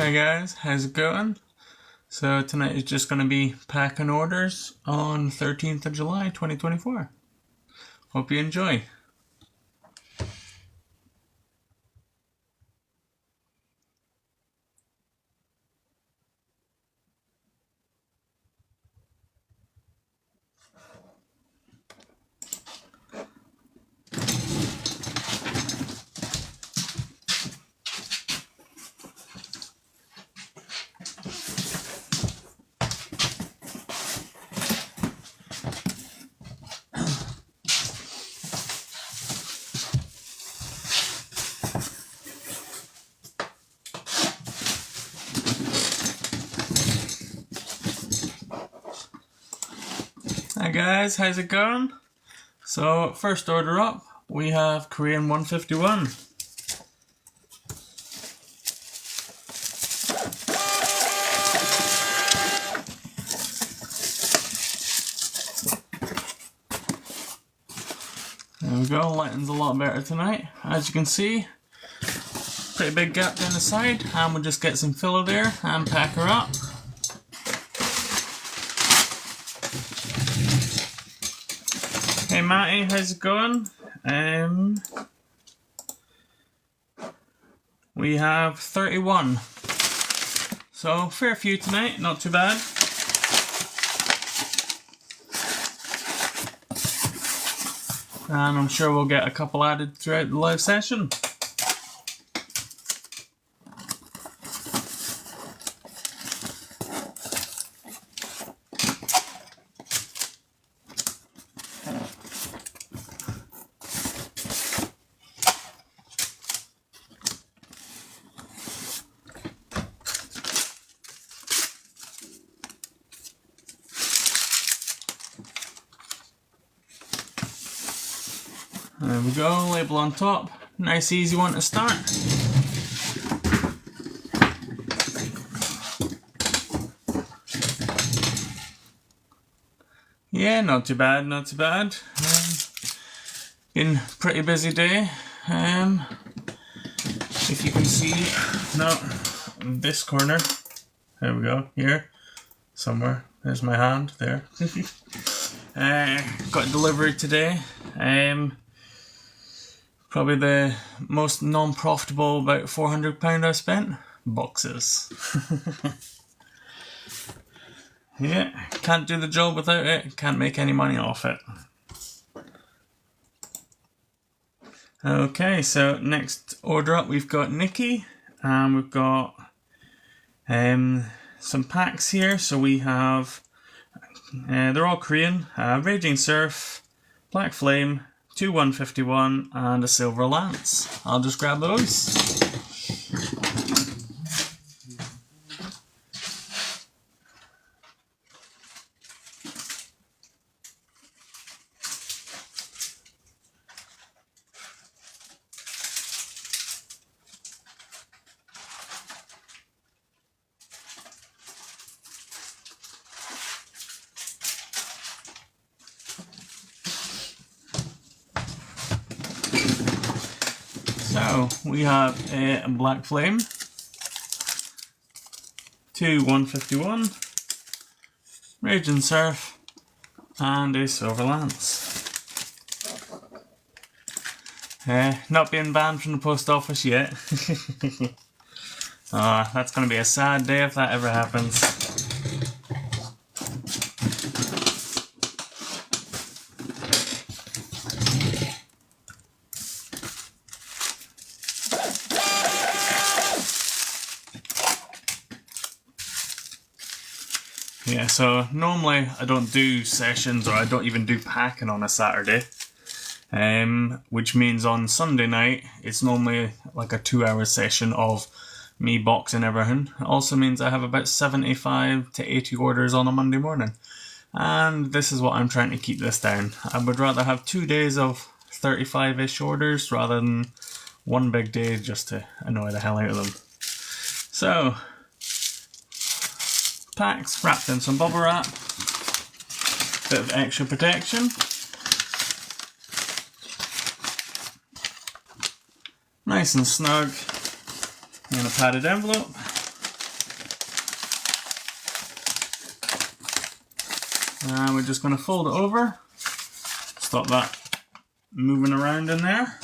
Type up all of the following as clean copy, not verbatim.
Hi guys, how's it going? So tonight is just going to be packing orders on 13th of July 2024. Hope you enjoy. Hi guys, how's it going? So first order up, we have Korean 151. There we go, lighting's a lot better tonight. As you can see, pretty big gap down the side, and we'll just get some filler there and pack her up. Hey Matty, how's it going? We have 31. So fair few tonight, not too bad. And I'm sure we'll get a couple added throughout the live session. There we go, label on top. Nice easy one to start. Yeah, not too bad, not too bad. Been pretty busy day. If you can see, no, this corner. There we go, here, somewhere. There's my hand, there. Got a delivery today. Probably the most non-profitable, about £400 I've spent. Boxes. Yeah, can't do the job without it. Can't make any money off it. Okay, so next order up we've got Nikki. And we've got some packs here. So we have, they're all Korean. Raging Surf, Black Flame, 2 151 and a Silver Lance. I'll just grab those. So we have a Black Flame, 2 151, Raging Surf, and a Silver Lance. Not being banned from the post office yet. That's going to be a sad day if that ever happens. Yeah, so normally I don't do sessions or I don't even do packing on a Saturday. Which means on Sunday night it's normally like a 2-hour session of me boxing everything. It also means I have about 75 to 80 orders on a Monday morning. And this is what I'm trying to keep this down. I would rather have 2 days of 35-ish orders rather than one big day just to annoy the hell out of them. So, packs wrapped in some bubble wrap, bit of extra protection, nice and snug in a padded envelope. And we're just going to fold it over. Stop that moving around in there.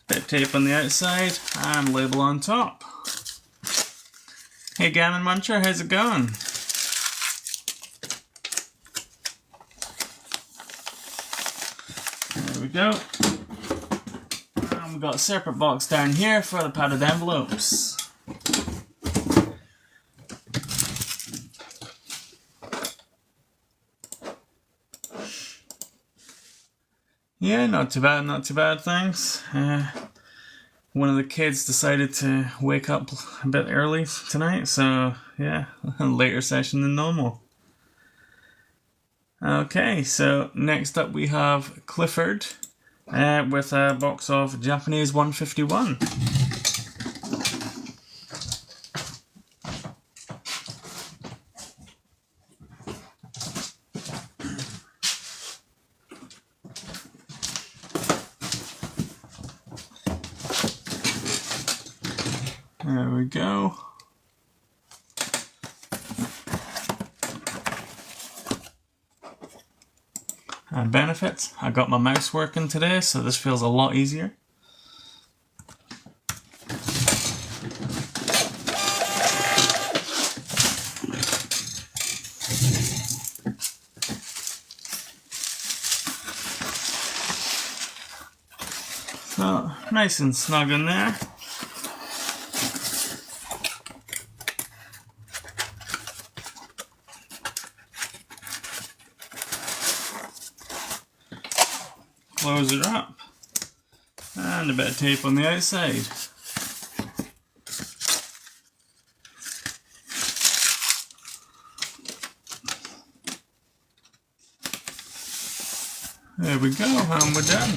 Bit of tape on the outside and label on top. Hey Gammon Muncher, how's it going? There we go. And we've got a separate box down here for the padded envelopes. Yeah, not too bad, thanks. One of the kids decided to wake up a bit early tonight, so yeah, a later session than normal. Okay, so next up we have Clifford with a box of Japanese 151. There we go. And benefits. I got my mouse working today, so this feels a lot easier. So, nice and snug in there. Close it up, and a bit of tape on the outside. There we go, and we're done.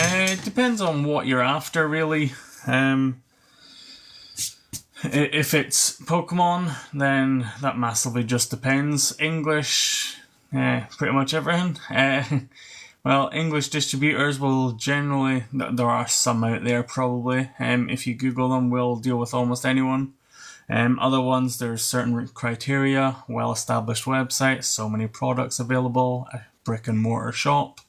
It depends on what you're after, really. If it's Pokemon, then that massively just depends. English, pretty much everything. Well, English distributors will generally, there are some out there probably, if you Google them, will deal with almost anyone. Other ones, there's certain criteria, well-established websites, so many products available, a brick and mortar shop.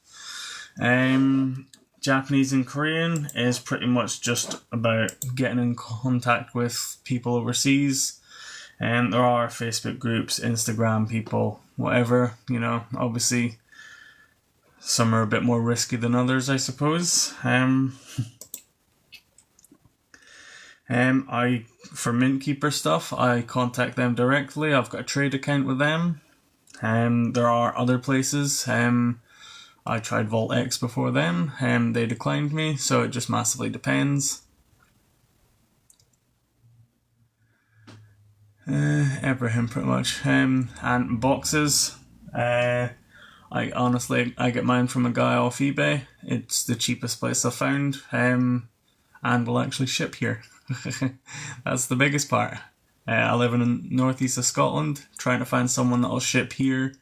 Japanese and Korean is pretty much just about getting in contact with people overseas. And there are Facebook groups, Instagram people, whatever, you know, obviously some are a bit more risky than others, I suppose. For Mintkeeper stuff, I contact them directly. I've got a trade account with them. There are other places. I tried VaultX before them, and they declined me, so it just massively depends. Everything pretty much. And boxes. I get mine from a guy off eBay. It's the cheapest place I've found, and will actually ship here. That's the biggest part. I live in the northeast of Scotland. Trying to find someone that'll ship here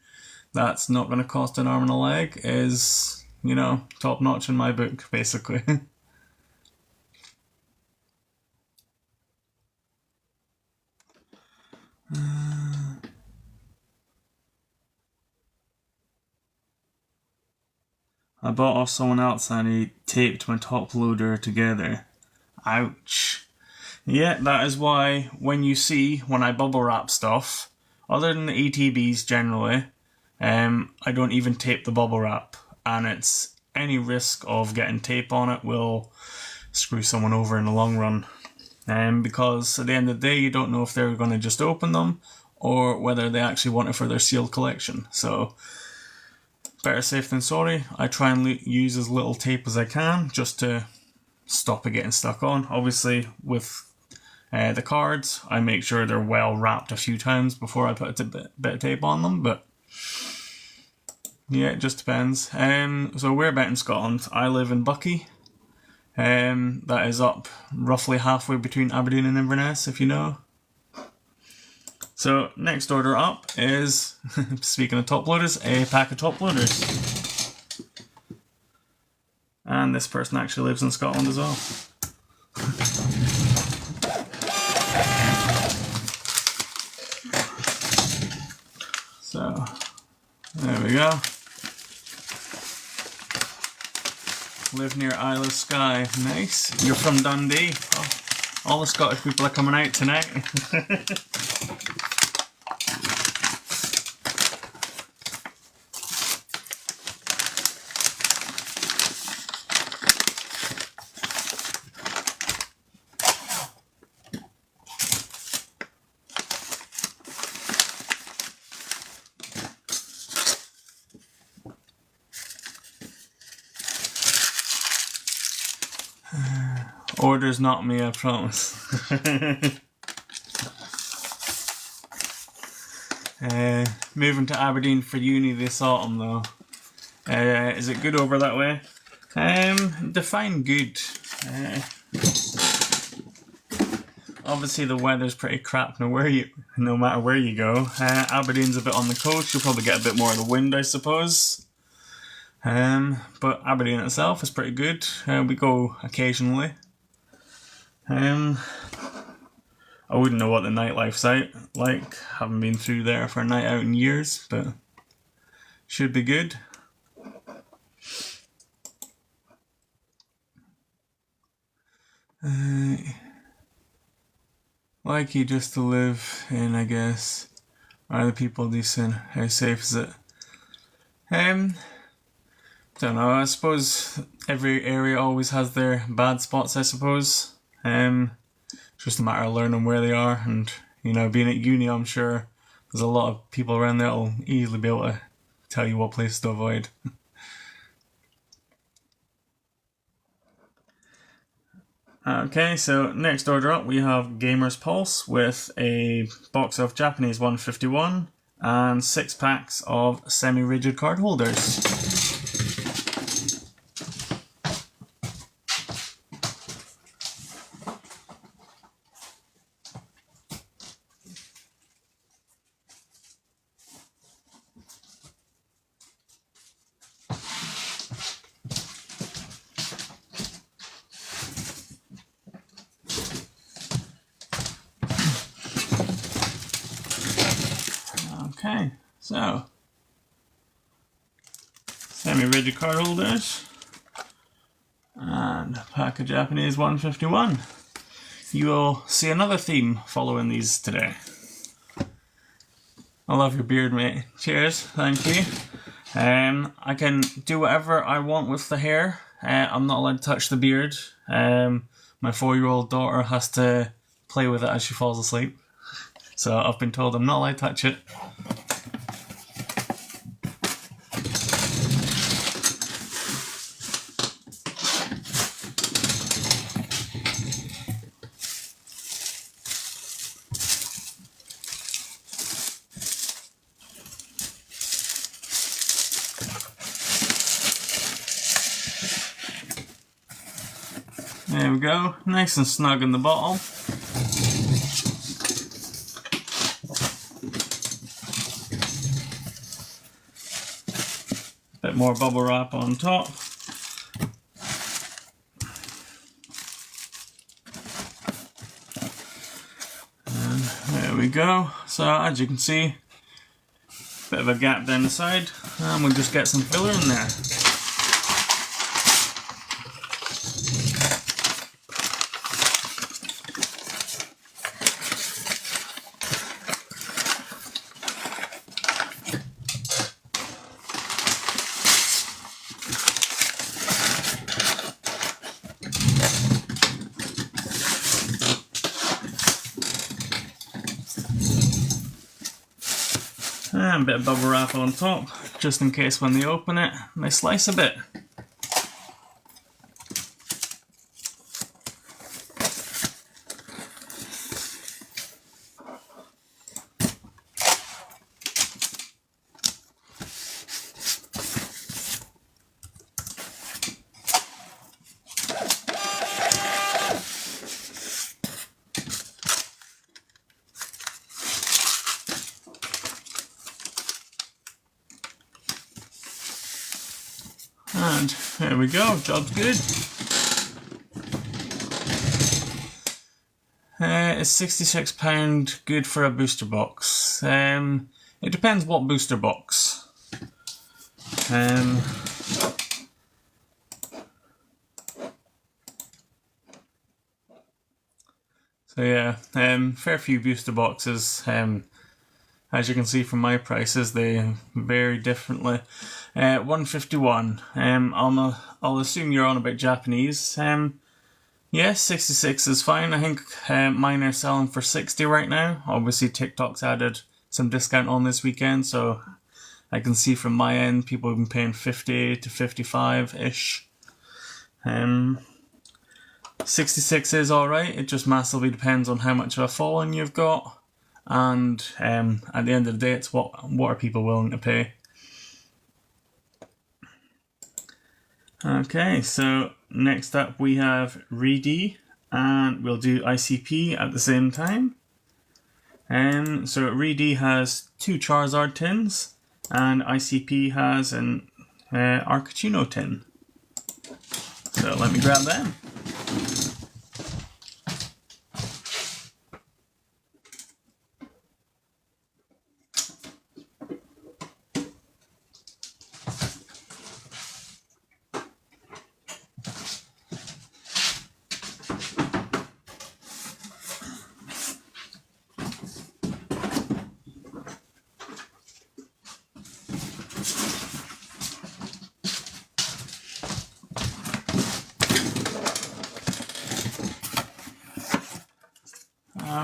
that's not going to cost an arm and a leg is, you know, top notch in my book, basically. I bought off someone else and he taped my top loader together. Ouch. Yeah, that is why when I bubble wrap stuff, other than the ATBs generally, I don't even tape the bubble wrap, and it's any risk of getting tape on it will screw someone over in the long run. Because at the end of the day, you don't know if they're going to just open them or whether they actually want it for their sealed collection. So, better safe than sorry. I try and use as little tape as I can just to stop it getting stuck on. Obviously, with the cards, I make sure they're well wrapped a few times before I put a bit of tape on them, but yeah, it just depends. So we're about in Scotland. I live in Buckie. That is up roughly halfway between Aberdeen and Inverness, if you know. So next order up is, speaking of top loaders, a pack of top loaders. And this person actually lives in Scotland as well. So there we go. Live near Isle of Skye. Nice. You're from Dundee. Oh, all the Scottish people are coming out tonight. Orders not me, I promise. Moving to Aberdeen for uni this autumn though. Is it good over that way? Define good. Obviously the weather's pretty crap no matter where you go. Aberdeen's a bit on the coast, you'll probably get a bit more of the wind I suppose. But Aberdeen itself is pretty good. We go occasionally. I wouldn't know what the nightlife's like. Haven't been through there for a night out in years, but should be good. Likely just to live in, I guess. Are the people decent? How safe is it? Don't know. I suppose every area always has their bad spots, I suppose. Just a matter of learning where they are, and being at uni, I'm sure there's a lot of people around there that'll easily be able to tell you what places to avoid. Okay, so next order up we have Gamer's Pulse with a box of Japanese 151 and 6 packs of semi-rigid card holders. Okay, so semi-rigid card holders and a pack of Japanese 151. You will see another theme following these today. I love your beard, mate. Cheers, thank you. I can do whatever I want with the hair. I'm not allowed to touch the beard. My 4-year-old daughter has to play with it as she falls asleep. So I've been told I'm not allowed to touch it. There we go, nice and snug in the bottle. Bit more bubble wrap on top. And there we go. So as you can see, bit of a gap down the side, and we'll just get some filler in there. And a bit of bubble wrap on top, just in case when they open it, they slice a bit. And there we go, job's good. It's £66 good for a booster box. It depends what booster box. So yeah, fair few booster boxes. As you can see from my prices, they vary differently. 151. I'll assume you're on about Japanese. Yeah, 66 is fine. I think mine are selling for 60 right now. Obviously, TikTok's added some discount on this weekend, so I can see from my end people have been paying 50 to 55-ish. 66 is alright, it just massively depends on how much of a following you've got, and at the end of the day it's what are people willing to pay. Okay, so next up we have Reedy, and we'll do ICP at the same time. So Reedy has 2 Charizard tins, and ICP has an Articuno tin. So let me grab them.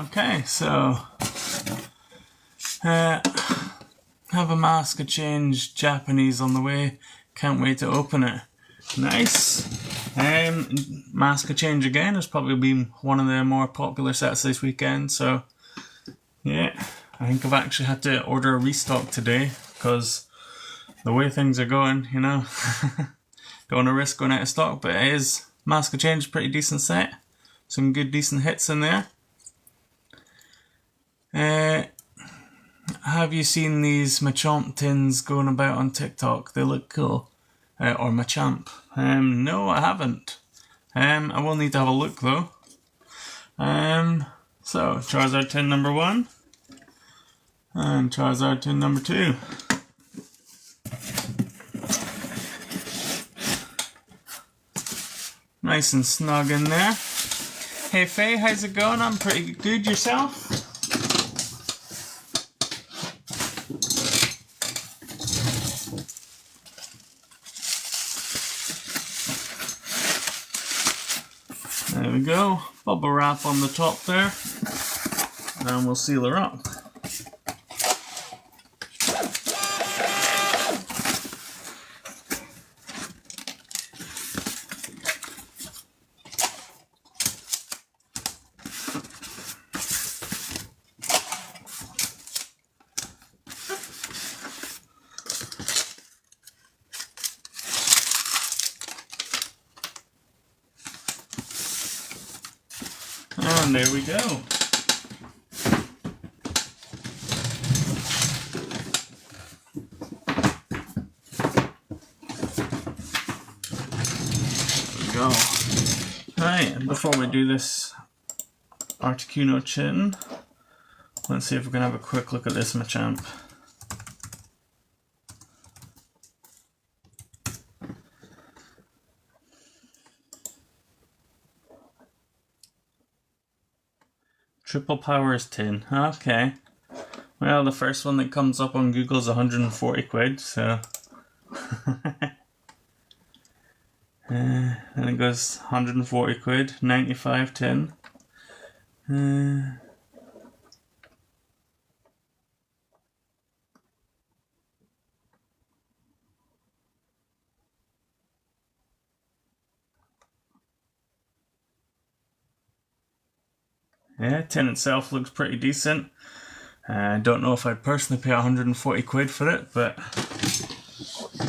Okay, so have a Mask Change Japanese on the way. Can't wait to open it. Nice. Mask Change again has probably been one of the more popular sets this weekend, so yeah, I think I've actually had to order a restock today because the way things are going, you know, don't want to risk going out of stock, but it is Mask Change, pretty decent set. Some good decent hits in there. Have you seen these Machamp tins going about on TikTok? They look cool. Or Machamp. No, I haven't. I will need to have a look though. So, Charizard tin number 1. And Charizard tin number 2. Nice and snug in there. Hey Faye, how's it going? I'm pretty good, yourself? There we go, bubble wrap on the top there, and we'll seal her up. And there we go. There we go. Right, and before we do this Articuno chin, let's see if we can have a quick look at this Machamp. Triple Powers tin. Okay. Well, the first one that comes up on Google is 140 quid, so... and it goes 140 quid, 95 tin. Yeah, tin itself looks pretty decent. I don't know if I'd personally pay 140 quid for it, but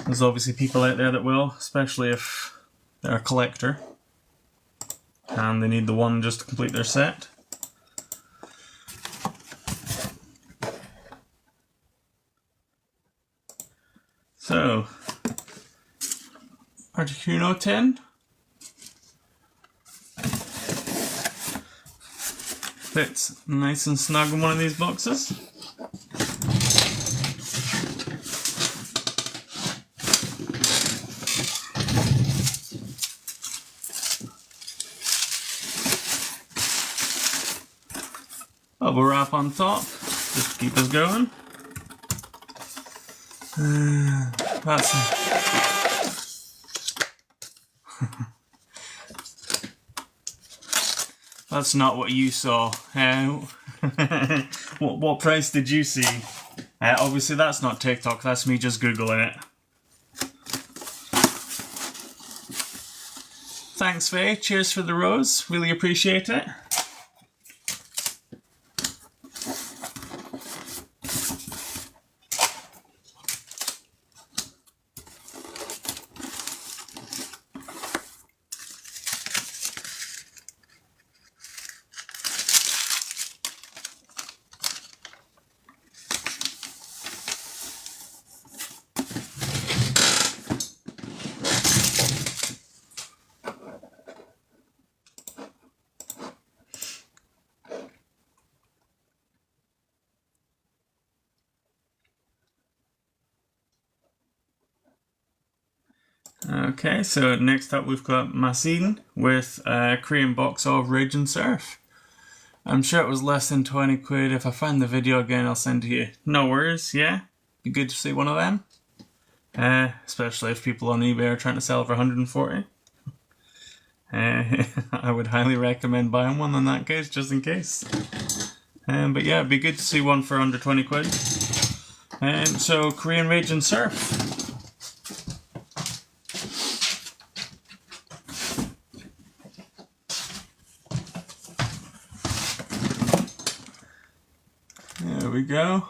there's obviously people out there that will, especially if they're a collector and they need the one just to complete their set. So, Articuno tin. Fits nice and snug in one of these boxes. Bubble wrap on top, just to keep us going. That's not what you saw. What price did you see? Obviously that's not TikTok, that's me just Googling it. Thanks, Faye. Cheers for the rose. Really appreciate it. Okay, so next up we've got Masin with a Korean box of Raging Surf. I'm sure it was less than 20 quid. If I find the video again, I'll send it to you. No worries, yeah? Be good to see one of them. Especially if people on eBay are trying to sell for 140. I would highly recommend buying one in that case, just in case. But yeah, it'd be good to see one for under 20 quid. So, Korean Raging Surf. There we go.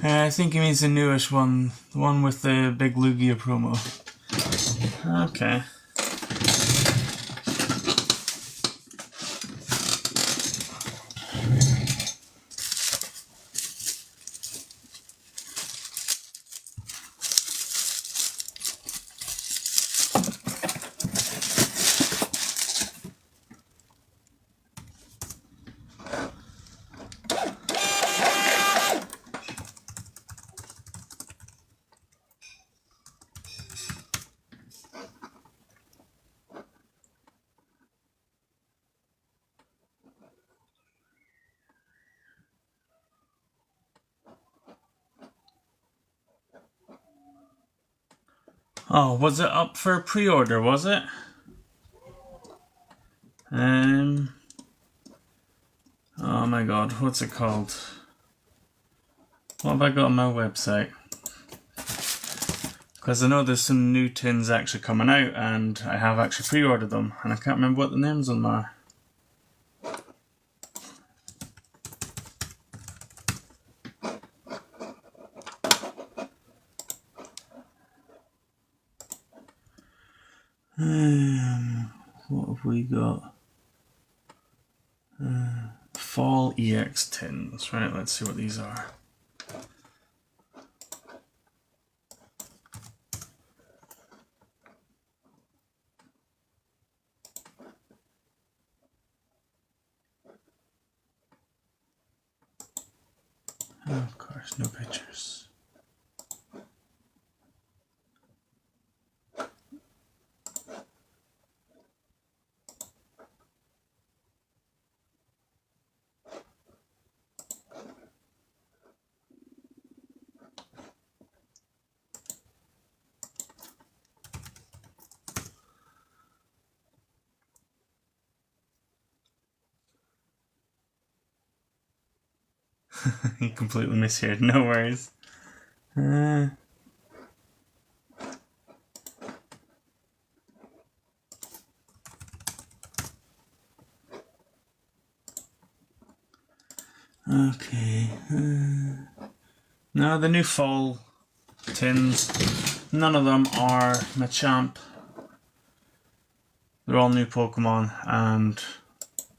I think he means the newish one, the one with the big Lugia promo. Okay. Oh, was it up for pre-order, was it? Oh my god, what's it called? What have I got on my website? Because I know there's some new tins actually coming out and I have actually pre-ordered them and I can't remember what the names of them are. What have we got? Fall EX tins. Right, let's see what these are. Oh, of course, no pictures. You completely misheard, no worries. Okay. Now the new fall tins, none of them are Machamp. They're all new Pokemon and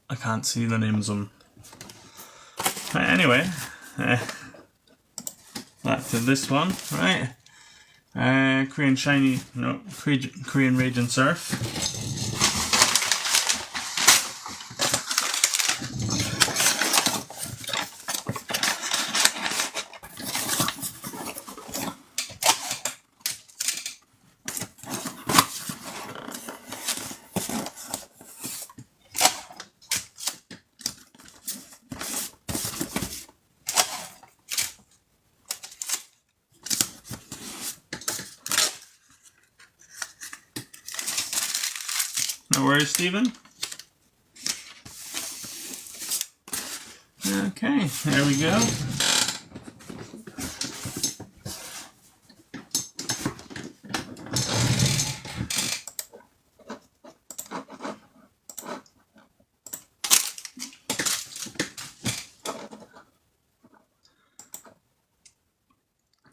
I can't see the names of them. Anyway, back to this one, right? Korean Shiny, no, Korean Radiant Surf. No worries, Stephen. Okay, there we go.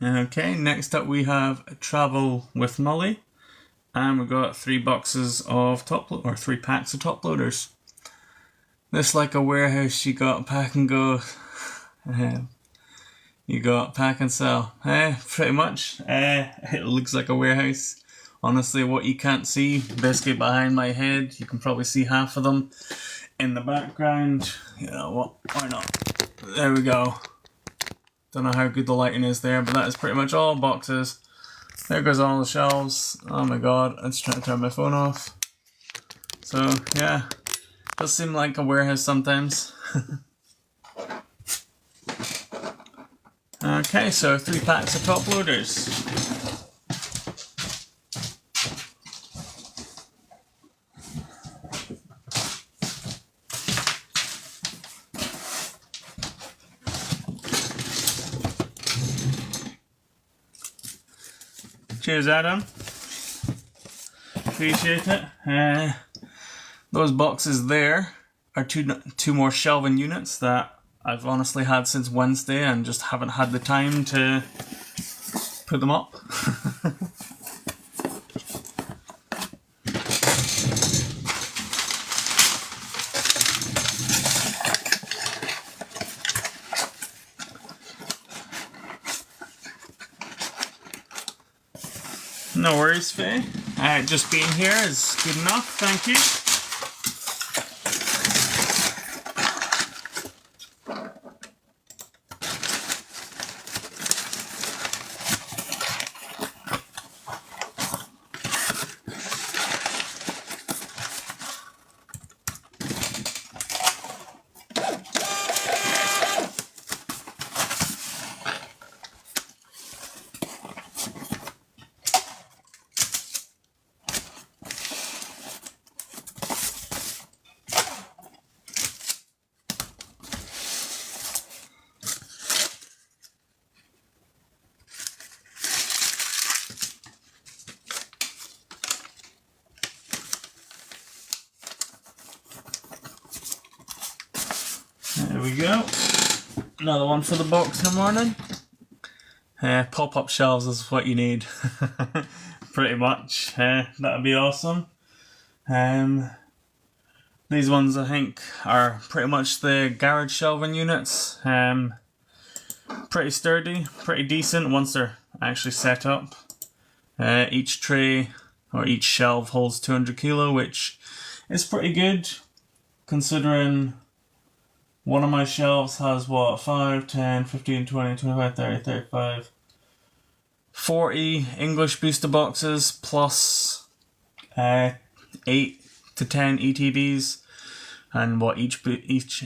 Okay, next up we have Travel with Molly. And we've got 3 boxes of or 3 packs of top loaders. This like a warehouse, you got pack and go, you got pack and sell. Pretty much. It looks like a warehouse. Honestly, what you can't see, basically behind my head, you can probably see half of them in the background. You know what, why not? There we go. Don't know how good the lighting is there, but that is pretty much all boxes. There goes all the shelves. Oh my god, I'm just trying to turn my phone off. So, yeah. Does seem like a warehouse sometimes. Okay, so 3 packs of top loaders. Cheers, Adam. Appreciate it. Those boxes there are two more shelving units that I've honestly had since Wednesday and just haven't had the time to put them up. No worries, Faye. Just being here is good enough, thank you. There we go. Another one for the box in the morning. Pop-up shelves is what you need. Pretty much. That'd be awesome. These ones I think are pretty much the garage shelving units. Pretty sturdy, pretty decent once they're actually set up. Each tray or each shelf holds 200 kilo, which is pretty good considering one of my shelves has what, 5, 10, 15, 20, 25, 30, 35, 40 English booster boxes plus 8 to 10 ETBs, and what each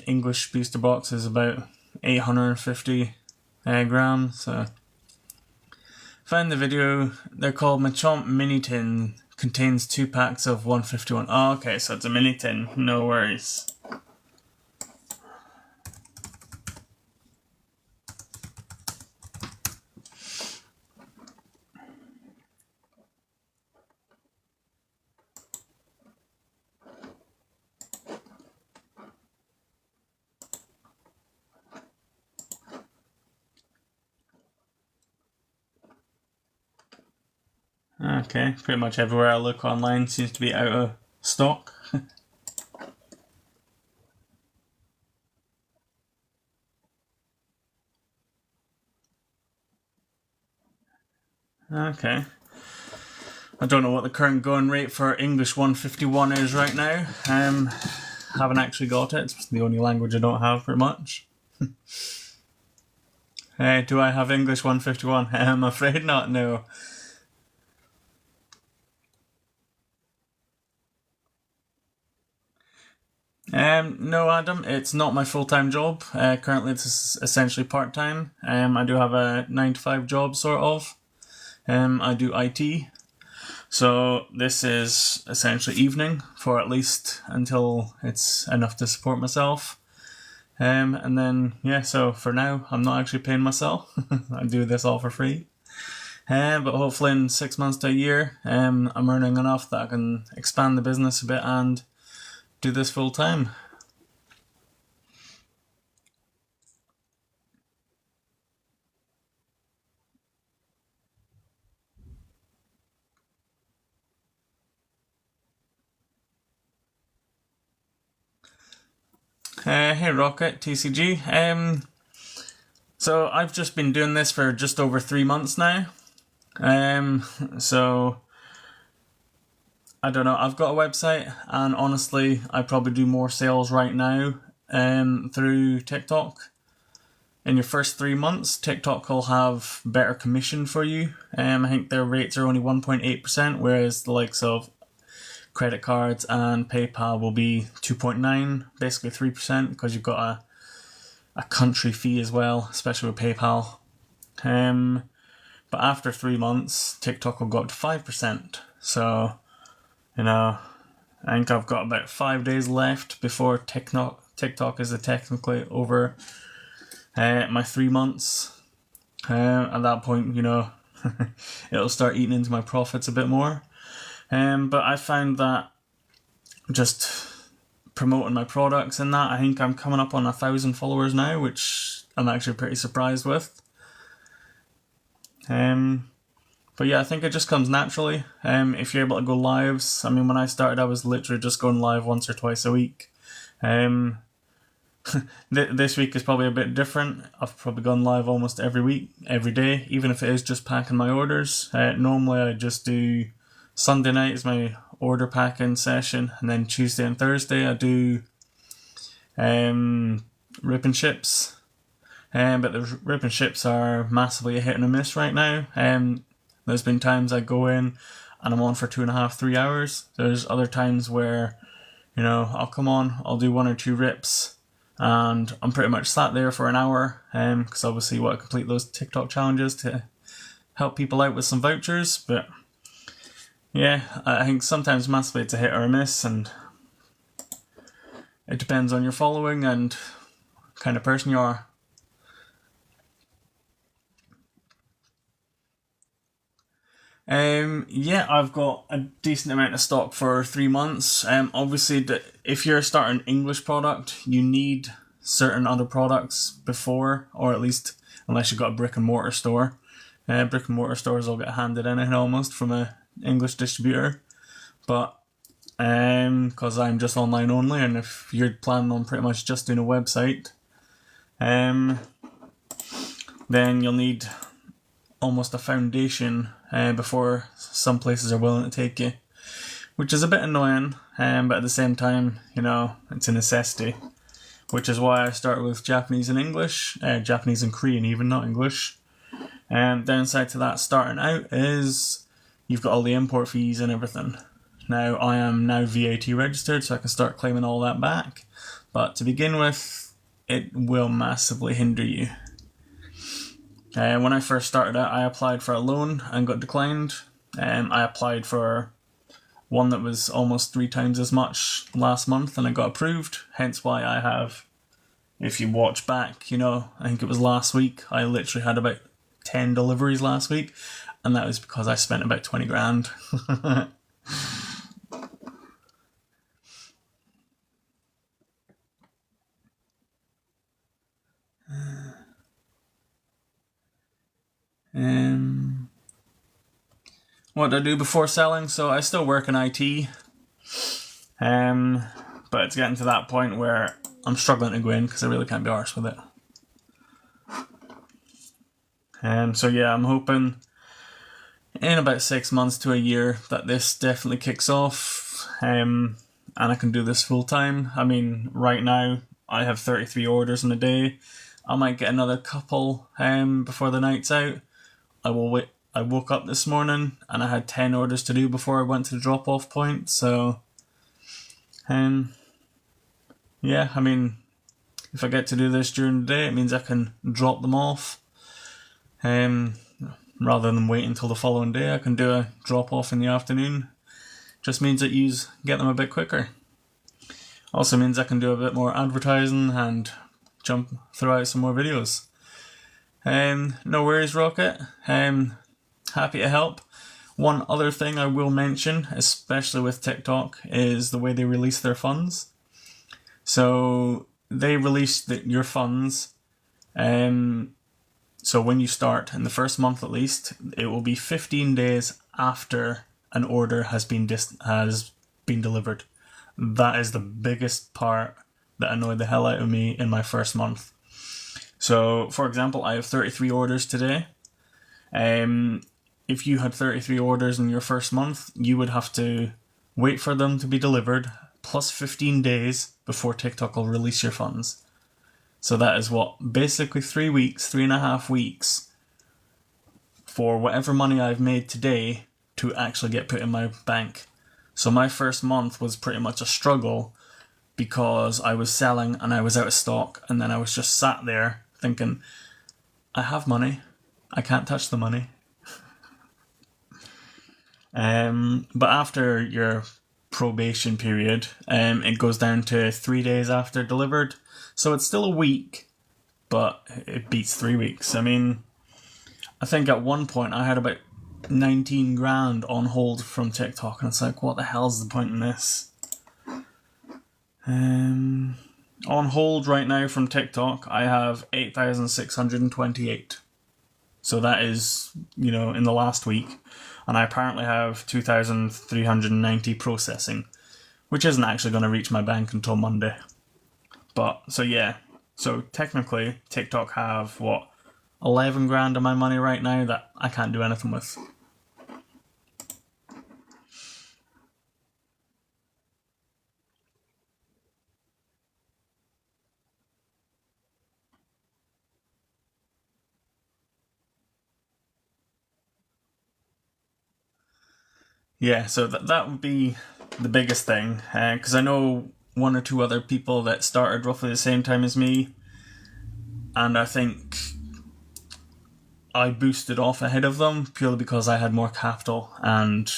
English booster box is about 850 grams. So found the video. They're called Machamp Mini Tin. Contains 2 packs of 151. Oh, okay, so it's a mini tin. No worries. Okay, pretty much everywhere I look online seems to be out of stock. Okay. I don't know what the current going rate for English 151 is right now. Haven't actually got it. It's the only language I don't have pretty much. Do I have English 151? I'm afraid not, no. No, Adam, it's not my full-time job. Currently, it's essentially part-time. I do have a 9 to 5 job, sort of. I do IT. So this is essentially evening for at least until it's enough to support myself. And then, yeah, so for now, I'm not actually paying myself. I do this all for free. But hopefully in 6 months to a year, I'm earning enough that I can expand the business a bit and do this full time. Hey Rocket, TCG. So I've just been doing this for just over 3 months now. So I don't know. I've got a website, and honestly, I probably do more sales right now through TikTok. In your first 3 months, TikTok will have better commission for you. I think their rates are only 1.8%, whereas the likes of credit cards and PayPal will be 2.9, basically 3%, because you've got a country fee as well, especially with PayPal. But after 3 months, TikTok will go up to 5%. So, I think I've got about 5 days left before TikTok is technically over my 3 months. At that point, it'll start eating into my profits a bit more. But I found that just promoting my products and that, I think I'm coming up on 1,000 followers now, which I'm actually pretty surprised with. But yeah, I think it just comes naturally. If you're able to go lives, when I started, I was literally just going live once or twice a week. This week is probably a bit different. I've probably gone live almost every week, every day, even if it is just packing my orders. Normally I just do Sunday night is my order packing session, and then Tuesday and Thursday I do rip and ships. But the rip and ships are massively a hit and a miss right now. There's been times I go in and I'm on for 2.5, 3 hours. There's other times where, I'll come on, I'll do 1 or 2 rips, and I'm pretty much sat there for an hour, because obviously you want to complete those TikTok challenges to help people out with some vouchers. But yeah, I think sometimes massively it's a hit or a miss, and it depends on your following and kind of person you are. Yeah, I've got a decent amount of stock for 3 months. Obviously, if you're starting an English product, you need certain other products before, or at least unless you've got a brick and mortar store. Brick and mortar stores will get handed in almost from a English distributor. But because I'm just online only, and if you're planning on pretty much just doing a website, then you'll need almost a foundation before some places are willing to take you, which is a bit annoying, but at the same time, it's a necessity, which is why I started with Japanese and English, Japanese and Korean even, not English. Downside to that starting out is you've got all the import fees and everything. Now, I am now VAT registered, so I can start claiming all that back, but to begin with, it will massively hinder you. When I first started out, I applied for a loan and got declined. I applied for one that was almost 3 times as much last month, and I got approved, hence why I have, if you watch back, I think it was last week, I literally had about 10 deliveries last week, and that was because I spent about 20 grand. What do I do before selling? So I still work in IT, but it's getting to that point where I'm struggling to go in because I really can't be arsed with it. So yeah, I'm hoping in about 6 months to a year that this definitely kicks off, and I can do this full time. I mean, right now I have 33 orders in a day. I might get another couple before the night's out. I woke up this morning and I had 10 orders to do before I went to the drop-off point. So, yeah, I mean, if I get to do this during the day, it means I can drop them off. Rather than wait until the following day, I can do a drop-off in the afternoon. Just means that you get them a bit quicker. Also means I can do a bit more advertising and throw out some more videos. No worries, Rocket. Happy to help. One other thing I will mention, especially with TikTok, is the way they release their funds. So they release your funds. So when you start, in the first month at least, it will be 15 days after an order has been delivered. That is the biggest part that annoyed the hell out of me in my first month. So, for example, I have 33 orders today. If you had 33 orders in your first month, you would have to wait for them to be delivered, plus 15 days before TikTok will release your funds. So that is basically 3.5 weeks for whatever money I've made today to actually get put in my bank. So my first month was pretty much a struggle because I was selling and I was out of stock, and then I was just sat there thinking, I have money, I can't touch the money. But after your probation period, it goes down to 3 days after delivered. So it's still a week, but it beats 3 weeks. I mean, I think at one point I had about 19 grand on hold from TikTok, and it's like, what the hell's the point in this? On hold right now from TikTok, I have 8,628. So that is, in the last week. And I apparently have 2,390 processing, which isn't actually going to reach my bank until Monday. But, so yeah. So technically, TikTok have, 11 grand of my money right now that I can't do anything with. Yeah, so that would be the biggest thing, because I know one or two other people that started roughly the same time as me, and I think I boosted off ahead of them purely because I had more capital, and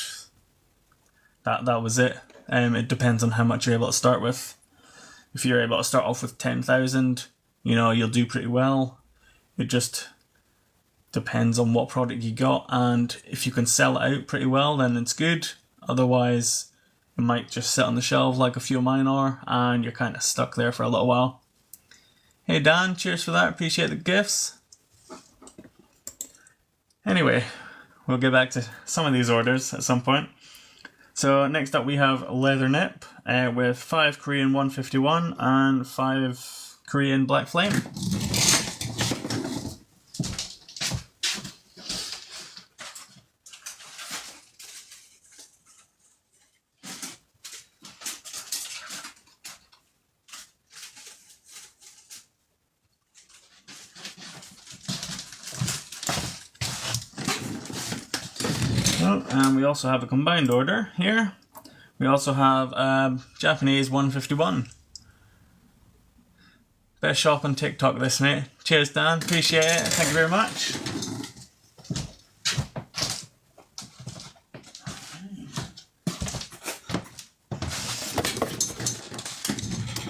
that was it. It depends on how much you're able to start with. If you're able to start off with 10,000, you'll do pretty well. It just depends on what product you got, and if you can sell it out pretty well, then it's good. Otherwise, it might just sit on the shelf like a few of mine are, and you're kind of stuck there for a little while. Hey Dan, cheers for that, appreciate the gifts. Anyway, we'll get back to some of these orders at some point. So next up we have Leather Nip with 5 Korean 151 and 5 Korean Black Flame. And we also have a combined order here. We also have Japanese 151. Best shop on TikTok this, mate. Cheers, Dan. Appreciate it. Thank you very much.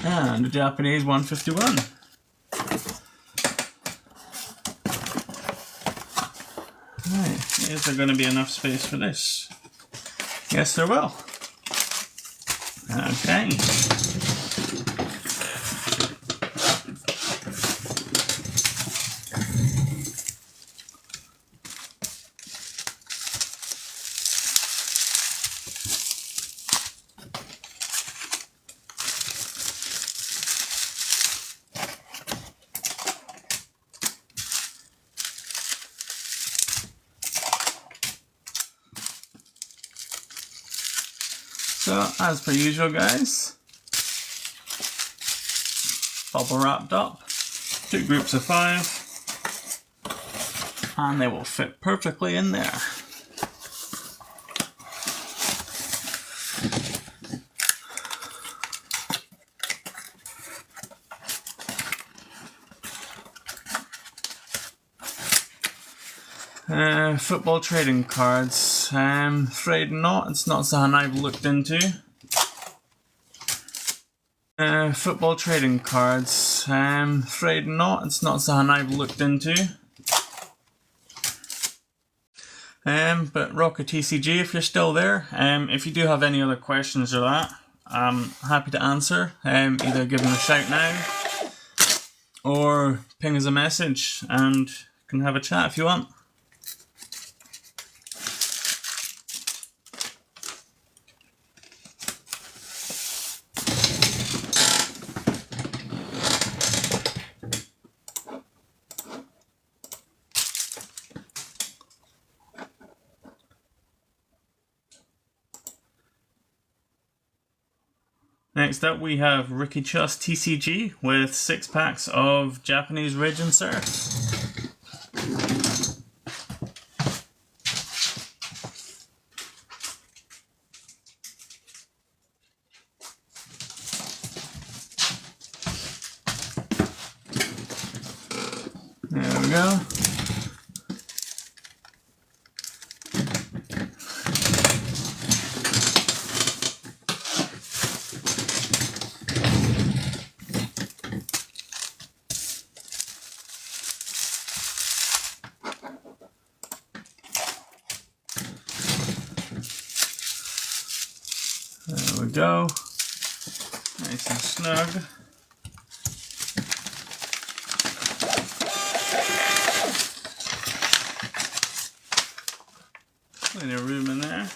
And the Japanese 151. Right, is there going to be enough space for this? Yes, there will. Okay. So, as per usual, guys, bubble wrapped up, 2 groups of 5, and they will fit perfectly in there. Football trading cards. Afraid not. It's not something I've looked into. Football trading cards. Afraid not. It's not something I've looked into. But Rocket TCG, if you're still there, if you do have any other questions or that, I'm happy to answer. Either give them a shout now or ping us a message and can have a chat if you want. Next up we have Ricky Chus TCG with 6 packs of Japanese Raging Surf. There we go. There we go. Nice and snug. Plenty of room in there.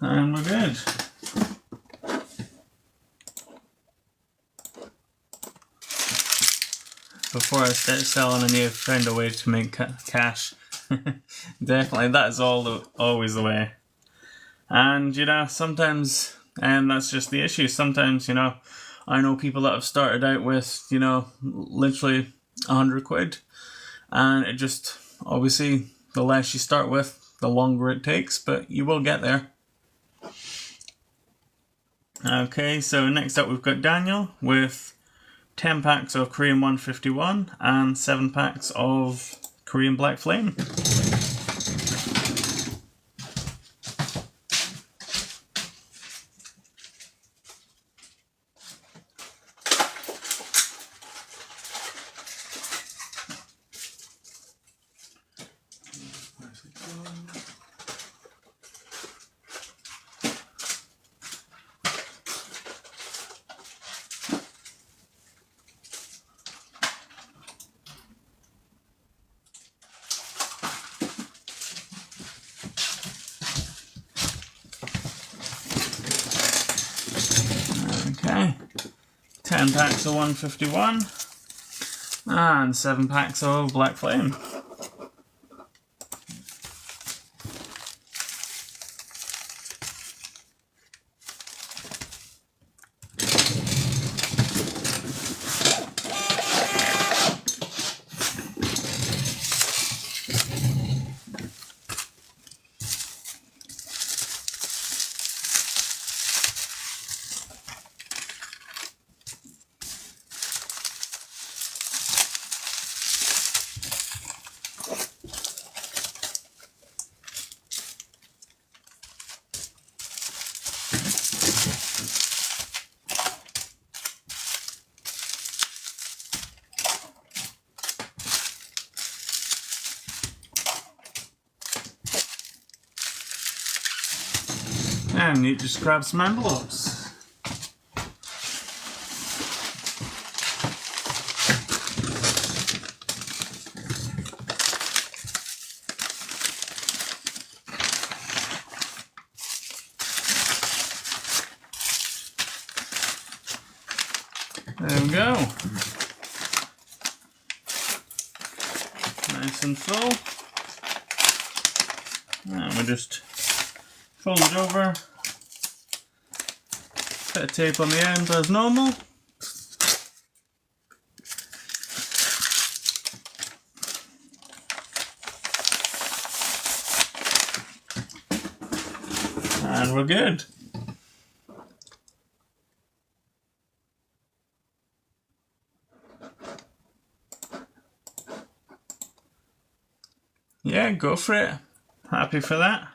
And we're good. Before I start selling, I need to find a way to make cash. Definitely, that is always the way. And you know, sometimes, and that's just the issue. Sometimes, you know, I know people that have started out with, you know, literally 100 quid, and it just, obviously, the less you start with, the longer it takes, but you will get there. Okay, so next up we've got Daniel with 10 packs of Korean 151 and 7 packs of Korean Black Flame. Okay, 10 packs of 151 and 7 packs of Black Flame. And you just grab some envelopes. go. Nice and full. And we just fold it over. Bit of tape on the end as normal. And we're good. Yeah, go for it. Happy for that.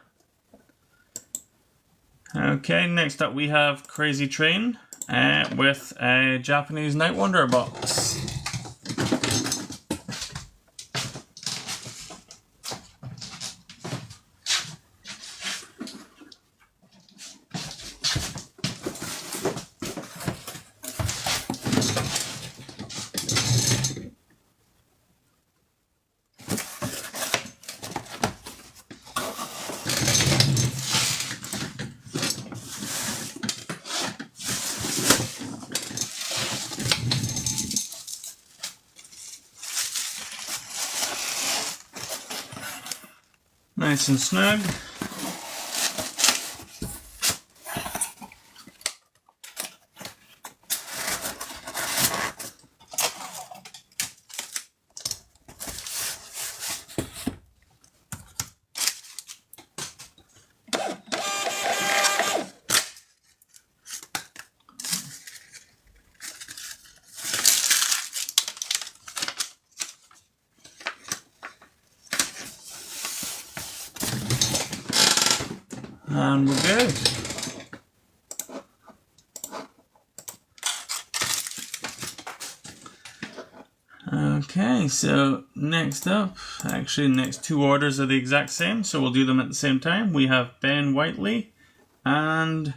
Okay, next up we have Crazy Train with a Japanese Night Wanderer box. Nice and snug. And we're good. Okay, so next up, actually next two orders are the exact same, so we'll do them at the same time. We have Ben Whiteley and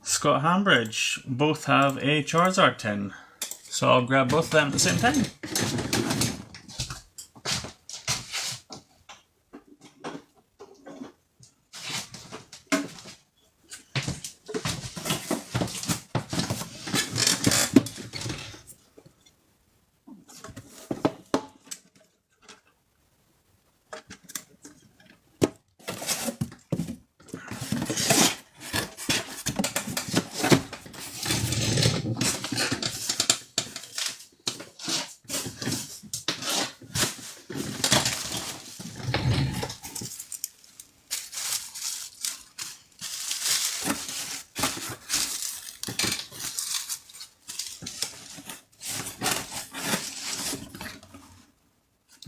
Scott Hambridge. Both have a Charizard tin. So I'll grab both of them at the same time.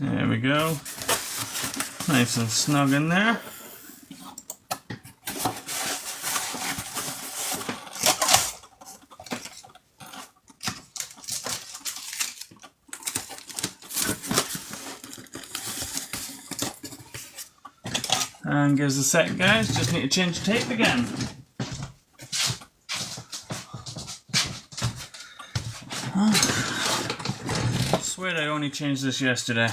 There we go. Nice and snug in there. And gives us a sec, guys. Just need to change the tape again. I swear I only changed this yesterday.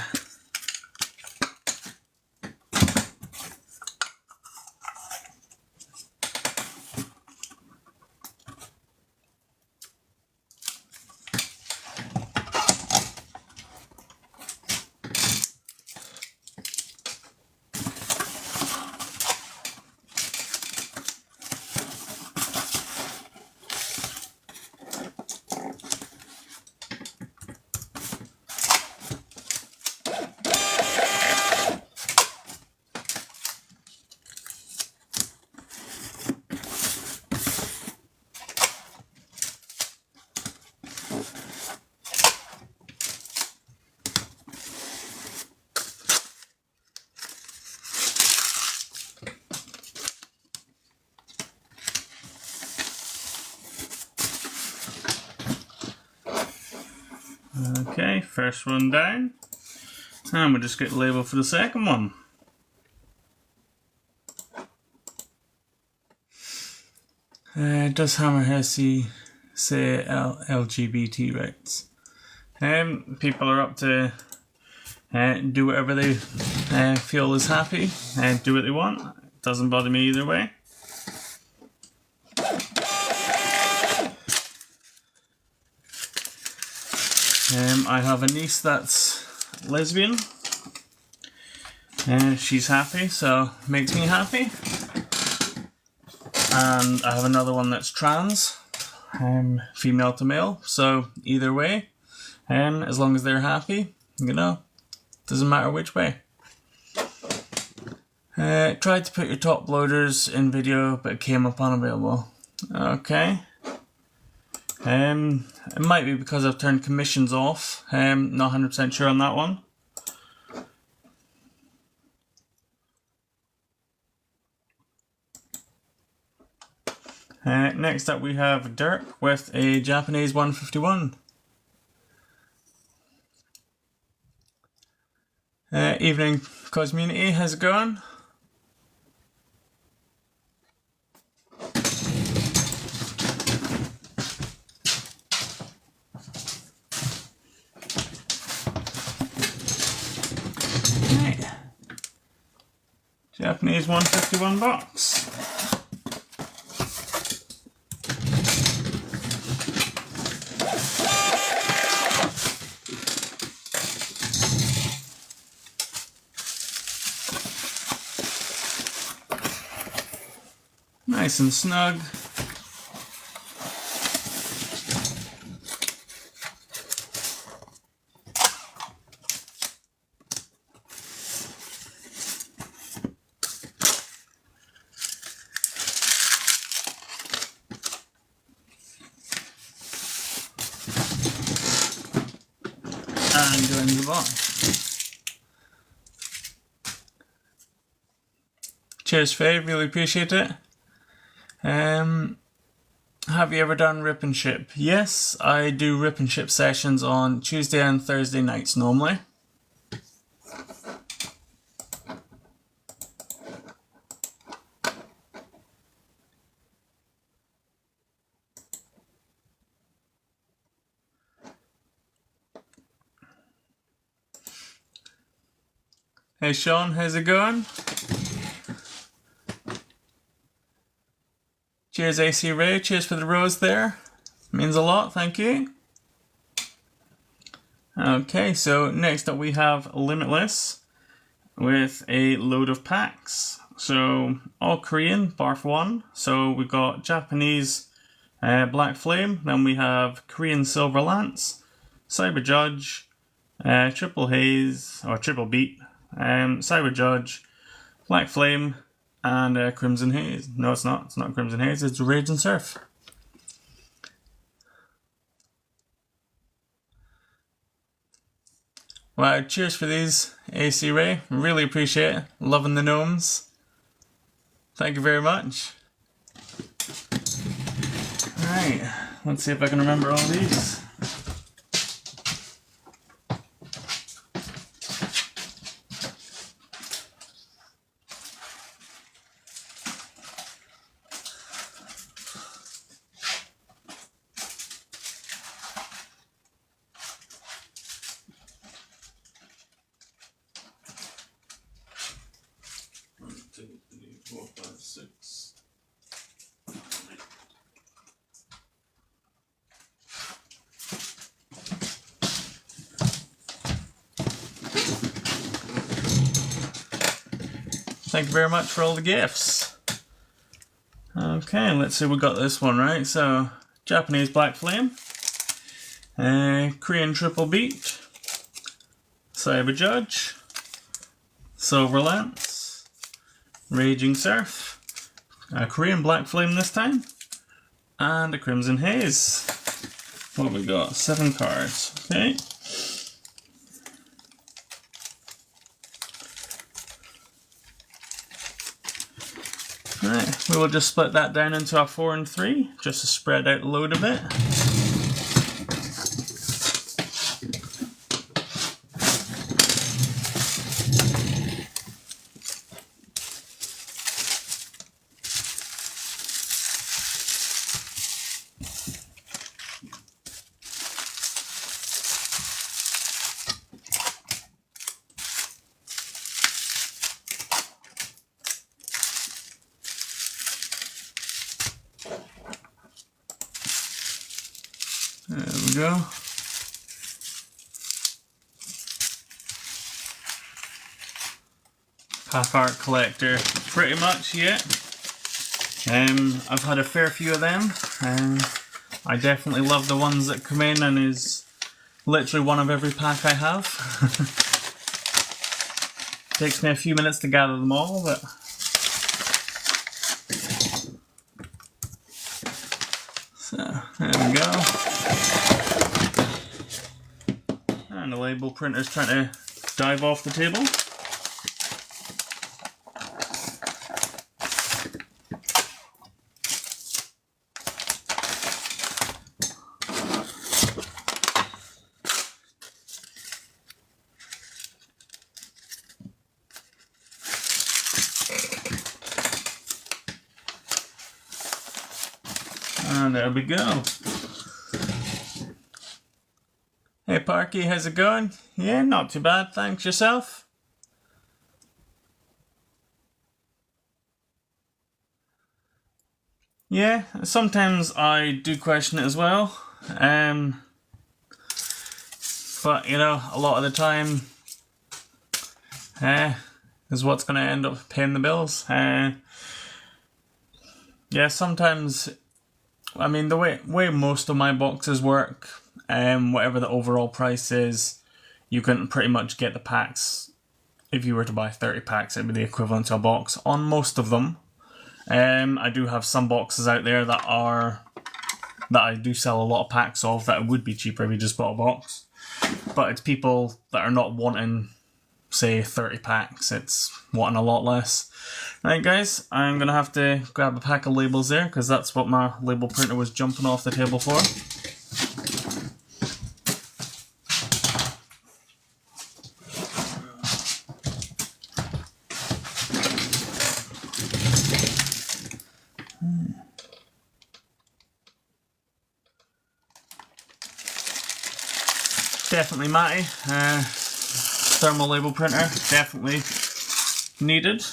Okay, first one down, and we'll just get the label for the second one. Does Hammerhead say LGBT rights? People are up to do whatever they feel is happy and do what they want. It doesn't bother me either way. I have a niece that's lesbian. She's happy, so makes me happy. And I have another one that's trans, female to male. So either way, as long as they're happy, you know, doesn't matter which way. Tried to put your top loaders in video, but it came up unavailable. Okay. It might be because I've turned commissions off. Not 100% sure on that one. Next up we have Dirk with a Japanese 151. Evening community, how's it going? Right. Japanese 151 box. Nice and snug. And go into the box. Cheers, Faye, really appreciate it. Have you ever done rip and ship? Yes, I do rip and ship sessions on Tuesday and Thursday nights normally. Hey Sean, how's it going? Cheers AC Ray, cheers for the rose there. Means a lot, thank you. Okay, so next up we have Limitless with a load of packs. So all Korean, bar for one. So we've got Japanese Black Flame, then we have Korean Silver Lance, Cyber Judge, Triple Haze, or Triple Beat, Cyber Judge, Black Flame, and Crimson Haze. No, it's not. It's not Crimson Haze. It's Rage and Surf. Wow, cheers for these, AC Ray. Really appreciate it. Loving the gnomes. Thank you very much. Alright, let's see if I can remember all these. Thank you very much for all the gifts. Okay, let's see, we got this one right. So, Japanese Black Flame, Korean Triple Beat, Cyber Judge, Silver Lance, Raging Surf, a Korean Black Flame this time, and a Crimson Haze. What we got? 7 cards. Okay. Right, we will just split that down into a 4 and 3, just to spread out the load a bit. There we go. pack art collector pretty much yet. I've had a fair few of them. I definitely love the ones that come in and is literally one of every pack I have. Takes me a few minutes to gather them all, but so there we go. And the label printer's trying to dive off the table. And there we go. Hey Parky, how's it going? Yeah, not too bad, thanks. Yourself? Yeah, sometimes I do question it as well. But you know, a lot of the time, is what's going to end up paying the bills. Yeah, sometimes, I mean, the way most of my boxes work, whatever the overall price is, you can pretty much get the packs. If you were to buy 30 packs, it would be the equivalent to a box on most of them. I do have some boxes out there that I do sell a lot of packs of that it would be cheaper if you just bought a box. But it's people that are not wanting, say, 30 packs. It's wanting a lot less. Right, guys, I'm going to have to grab a pack of labels there because that's what my label printer was jumping off the table for. Definitely Matty. Thermal label printer, definitely needed.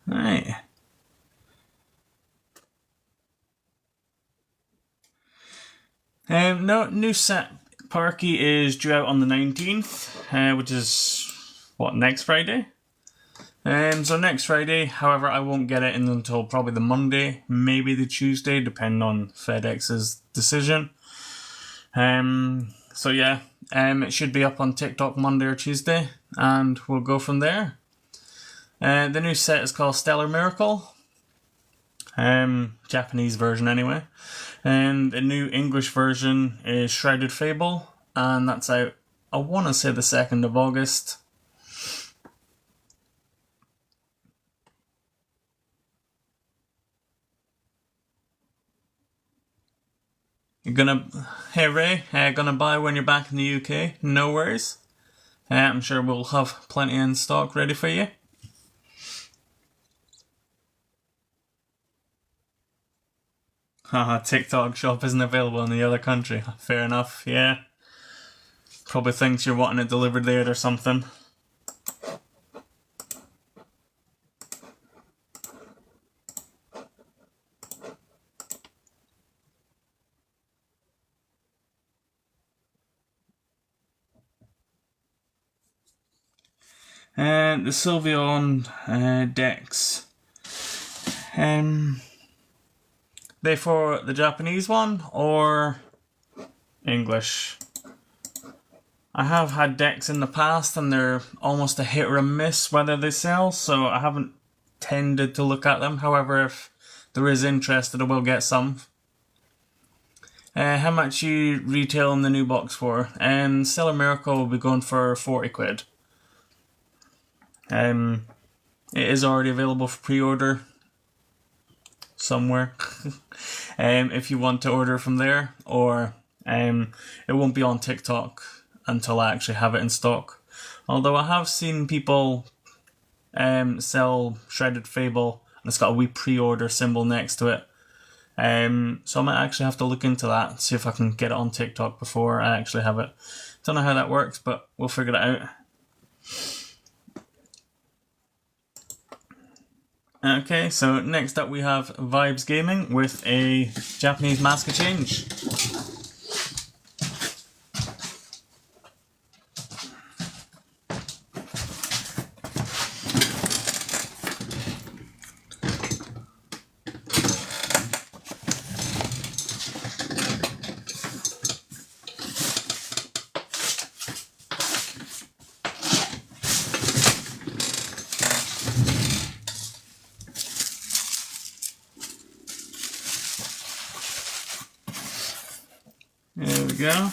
Right. No, new set Parky is due out on the 19th, which is, what, next Friday? So next Friday, however, I won't get it in until probably the Monday, maybe the Tuesday, depending on FedEx's decision. So yeah, it should be up on TikTok Monday or Tuesday, and we'll go from there. The new set is called Stellar Miracle. Japanese version anyway. And the new English version is Shrouded Fable, and that's out, I want to say, the 2nd of August. You're gonna, hey Ray, gonna buy when you're back in the UK? No worries. I'm sure we'll have plenty in stock ready for you. Haha, TikTok shop isn't available in the other country. Fair enough, yeah. Probably thinks you're wanting it delivered there or something. And the Sylveon decks. They for the Japanese one or English? I have had decks in the past and they're almost a hit or a miss whether they sell, so I haven't tended to look at them. However, if there is interest, I will get some. How much you retail in the new box for? Stellar Miracle will be going for 40 quid. It is already available for pre-order somewhere. If you want to order from there, or it won't be on TikTok until I actually have it in stock. Although I have seen people sell Shredded Fable, and it's got a wee pre-order symbol next to it. So I might actually have to look into that, see if I can get it on TikTok before I actually have it. Don't know how that works, but we'll figure it out. Okay, so next up we have Vibes Gaming with a Japanese Mask of Change. There we go.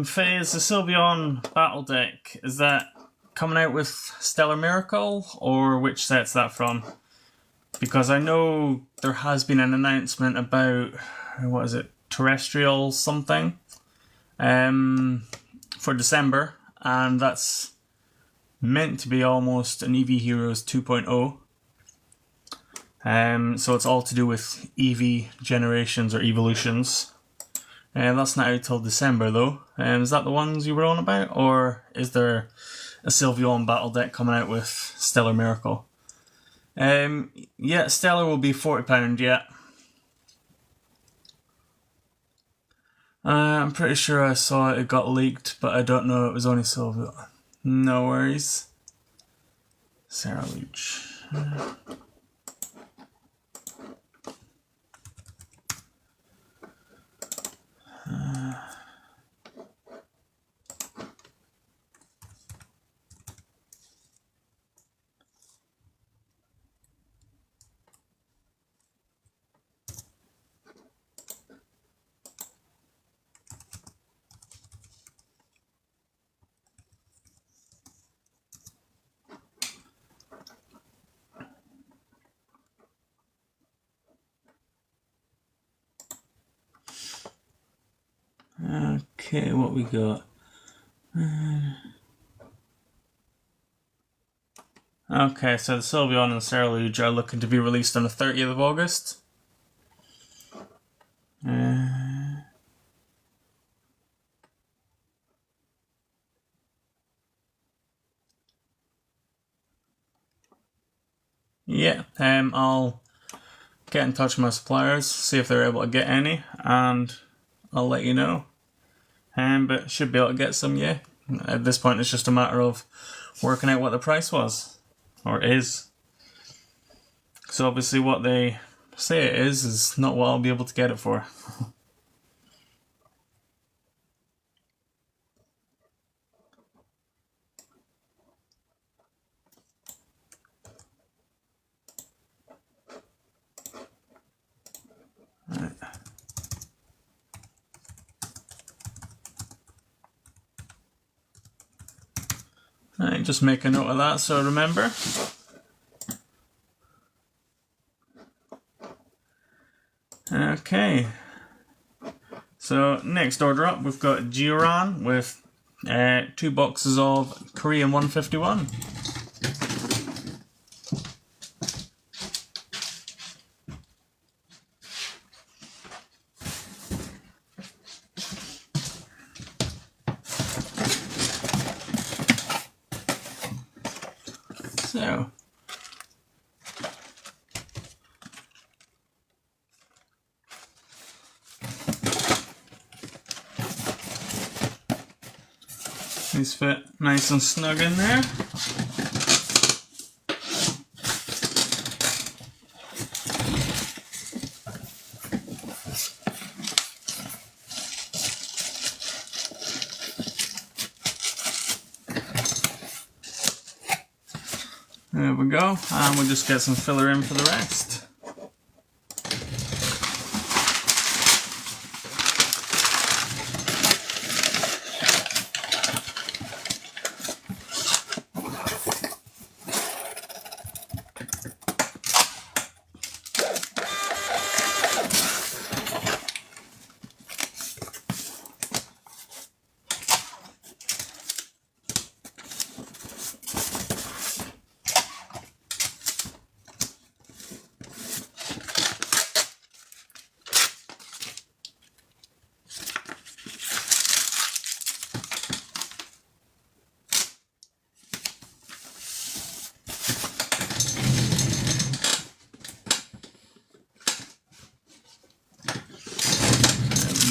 FaZe, the Sylveon Battle Deck, is that coming out with Stellar Miracle, or which set's that from? Because I know there has been an announcement about, what is it, Terrestrial something, for December, and that's meant to be almost an EV Heroes 2.0. So it's all to do with EV generations or evolutions. That's not out till December though. Is that the ones you were on about? Or is there a Sylveon Battle Deck coming out with Stellar Miracle? Yeah, Stellar will be £40, yeah. I'm pretty sure I saw it got leaked, but I don't know it was only Sylveon. No worries. Sarah Luch. Okay, what we got? Okay, so the Sylveon and Ceruledge are looking to be released on the 30th of August. Yeah, I'll get in touch with my suppliers, see if they're able to get any, and I'll let you know. But should be able to get some, yeah. At this point, it's just a matter of working out what the price was, or is. So obviously what they say it is not what I'll be able to get it for. Right. Right, just make a note of that so I remember. Okay. So next order up, we've got Gioran with 2 boxes of Korean 151. So, These fit nice and snug in there. There we go, and we'll just get some filler in for the rest.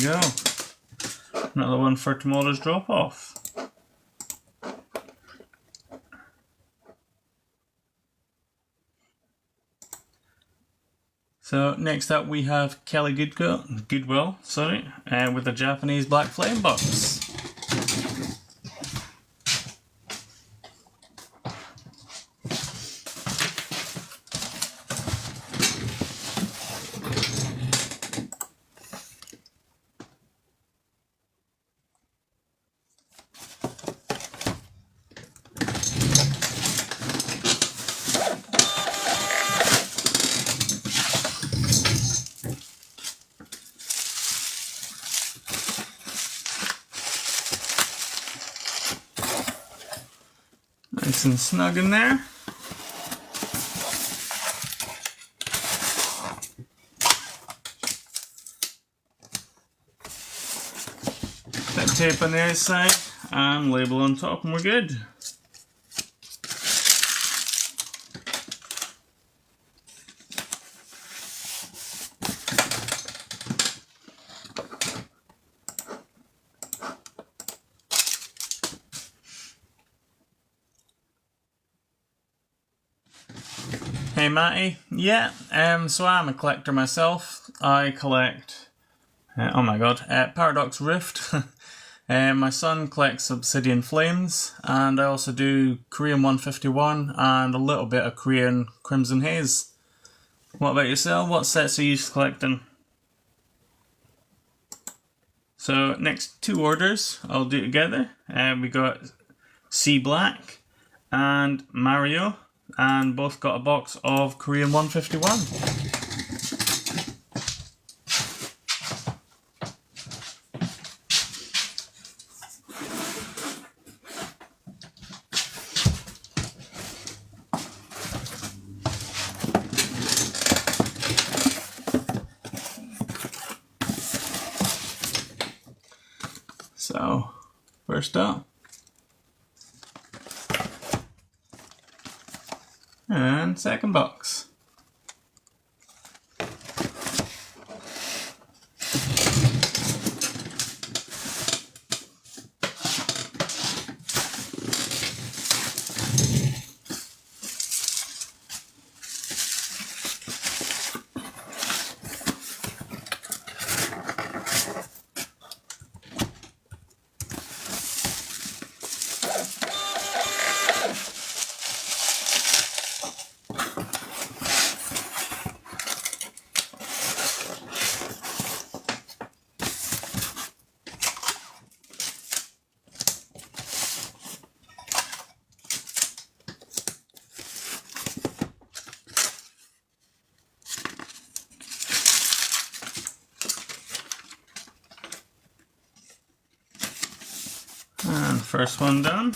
Go. Another one for tomorrow's drop off. So next up we have Kelly Goodwill, with a Japanese black flame box. Nice and snug in there. Bit of tape on the outside and label on top and we're good. Hey Matty, yeah, so I'm a collector myself. I collect, oh my god, Paradox Rift. My son collects Obsidian Flames, and I also do Korean 151 and a little bit of Korean Crimson Haze. What about yourself? What sets are you collecting? So next two orders I'll do together. We got C Black and Mario, and both got a box of Korean 151. So, first up. And second box. And first one done.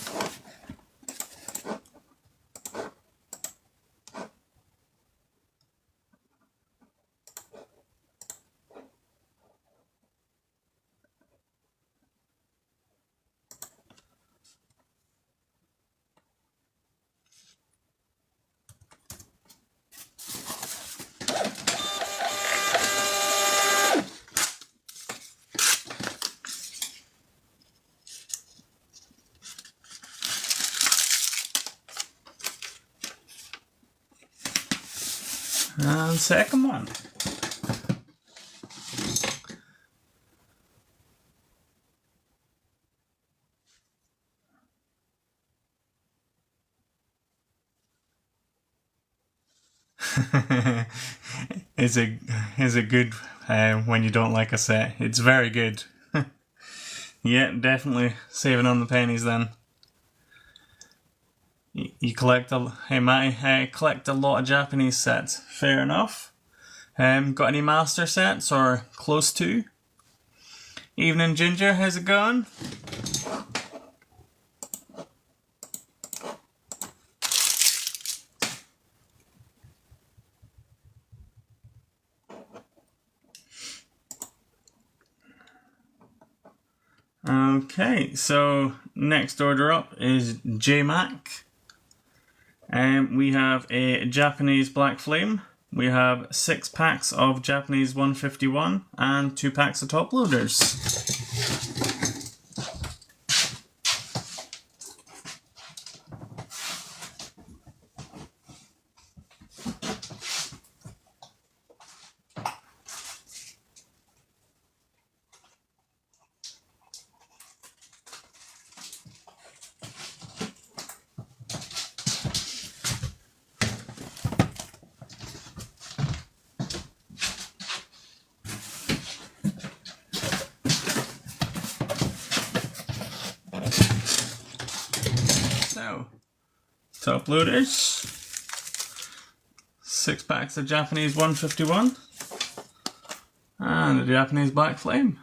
And second one. Is it good when you don't like a set? It's very good. Yeah, definitely saving on the pennies then. You collect I collect a lot of Japanese sets. Fair enough. Got any master sets or close to? Evening Ginger, how's it going? Okay, so next order up is J-Mac. We have a Japanese Black Flame. We have 6 packs of Japanese 151 and 2 packs of top loaders. So, top loaders, 6 packs of Japanese 151 and a Japanese Black Flame.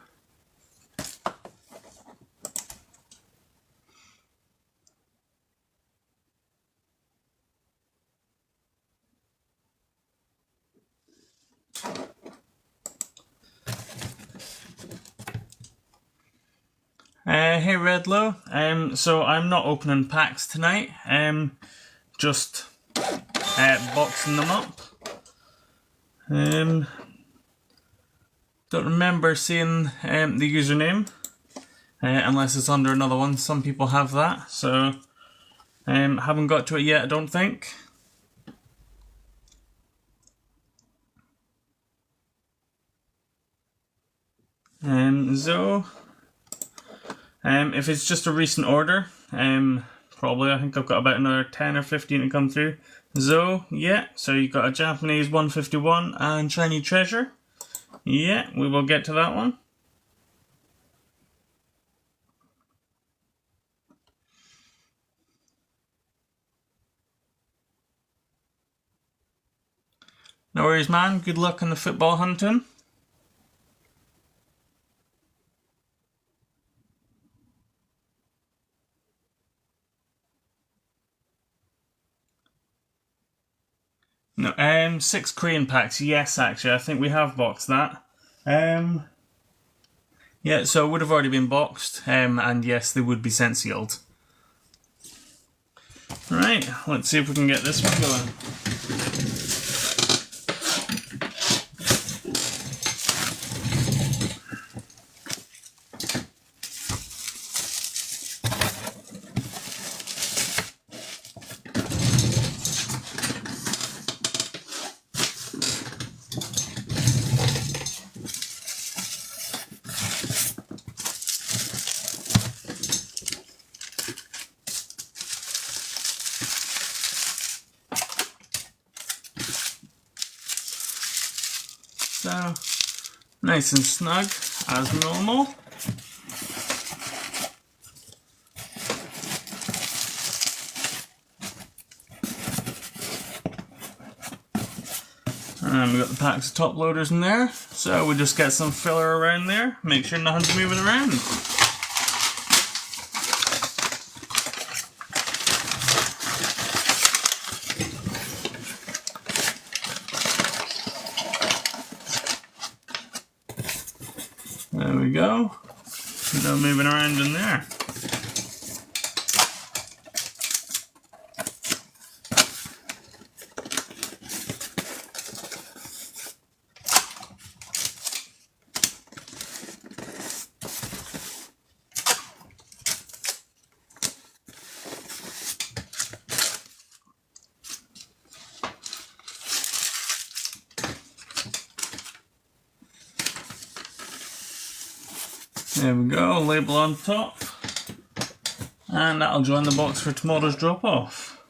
Hey Redlow, so I'm not opening packs tonight, just boxing them up. Don't remember seeing the username, unless it's under another one. Some people have that, so haven't got to it yet, I don't think. So, if it's just a recent order, probably I think I've got about another 10 or 15 to come through. So, yeah, so you've got a Japanese 151 and Shiny Treasure. Yeah, we will get to that one. No worries, man. Good luck in the football hunting. No, 6 Korean packs. Yes, actually, I think we have boxed that. Yeah, so it would have already been boxed, and yes, they would be sent sealed. Right, let's see if we can get this one going. So, nice and snug, as normal. And we've got the packs of top loaders in there, so we just get some filler around there, make sure nothing's moving around. There we go. No moving around in there. There we go, label on top. And that'll join the box for tomorrow's drop off.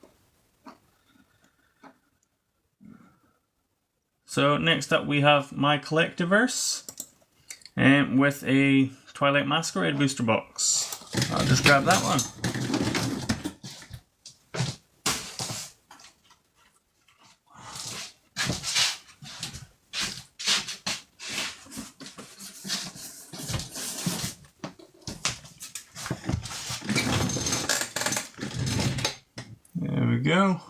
So next up we have my Collectiverse with a Twilight Masquerade booster box. I'll just grab that one. There we go.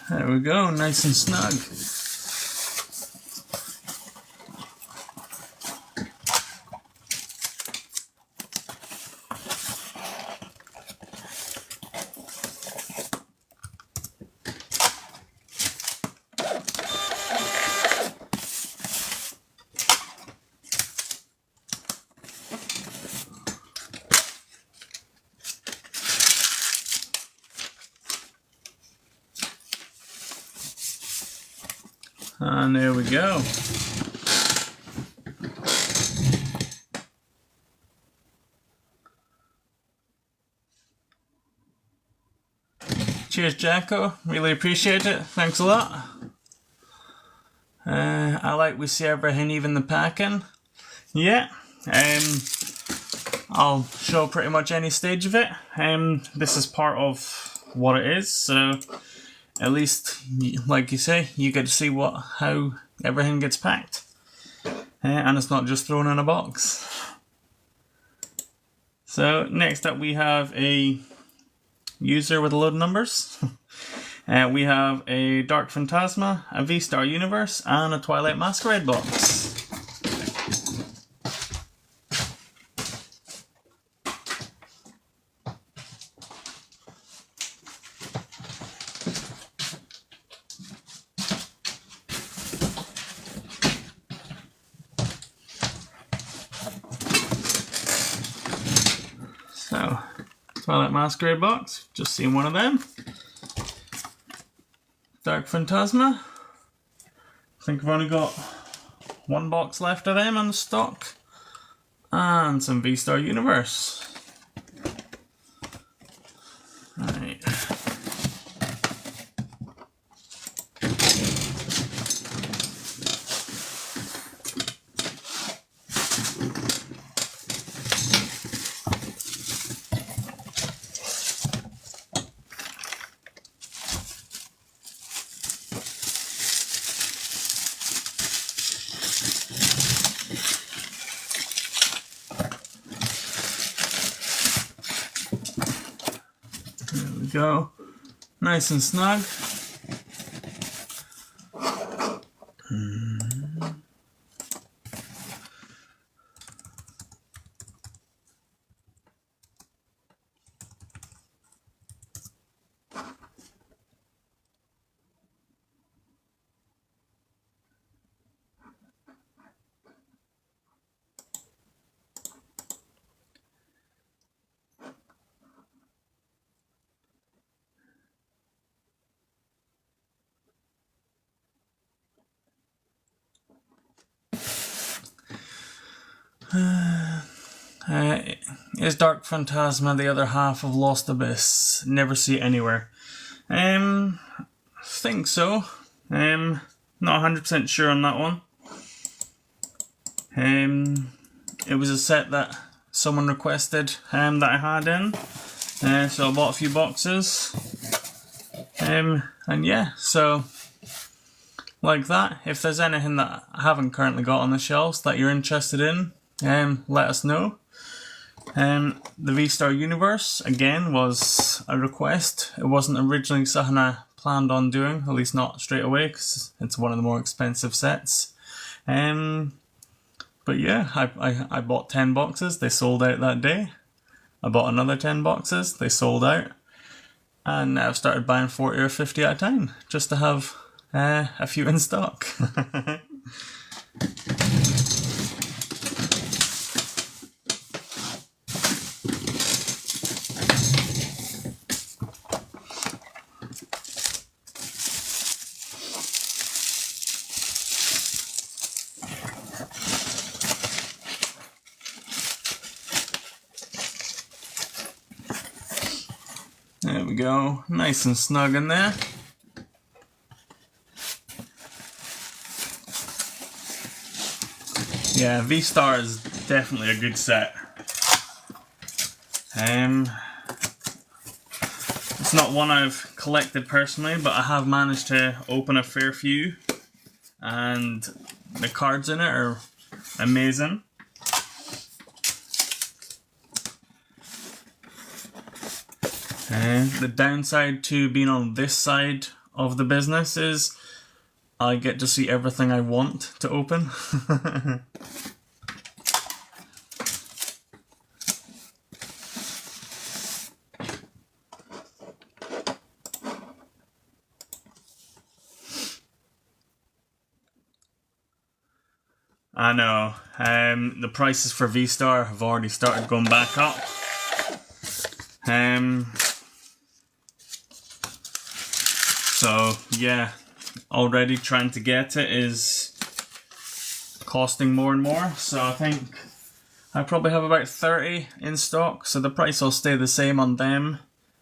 And there we go, nice and snug. And there we go. Cheers, Jacko. Really appreciate it. Thanks a lot. I like we see everything, even the packing. Yeah. I'll show pretty much any stage of it. This is part of what it is, so at least, like you say, you get to see how everything gets packed. And it's not just thrown in a box. So next up we have a user with a load of numbers. We have a Dark Phantasma, a V-Star Universe, and a Twilight Masquerade box. So, Twilight Masquerade box, just seen one of them. Dark Phantasma. I think I've only got one box left of them on the stock. And some V-Star Universe. Right. There we go. Nice and snug. Is Dark Phantasma the other half of Lost Abyss? Never see it anywhere. Think so. Not 100% sure on that one. It was a set that someone requested that I had in. So I bought a few boxes. And yeah, so like that. If there's anything that I haven't currently got on the shelves that you're interested in, let us know. The V-Star Universe, again, was a request. It wasn't originally something I planned on doing, at least not straight away, because it's one of the more expensive sets. But yeah, I bought 10 boxes, they sold out that day. I bought another 10 boxes, they sold out. And now I've started buying 40 or 50 at a time, just to have a few in stock. There we go, nice and snug in there. Yeah, V-Star is definitely a good set. It's not one I've collected personally, but I have managed to open a fair few, and the cards in it are amazing. The downside to being on this side of the business is I get to see everything I want to open. I know, the prices for V-Star have already started going back up. So yeah, already trying to get it is costing more and more. So I think I probably have about 30 in stock. So the price will stay the same on them.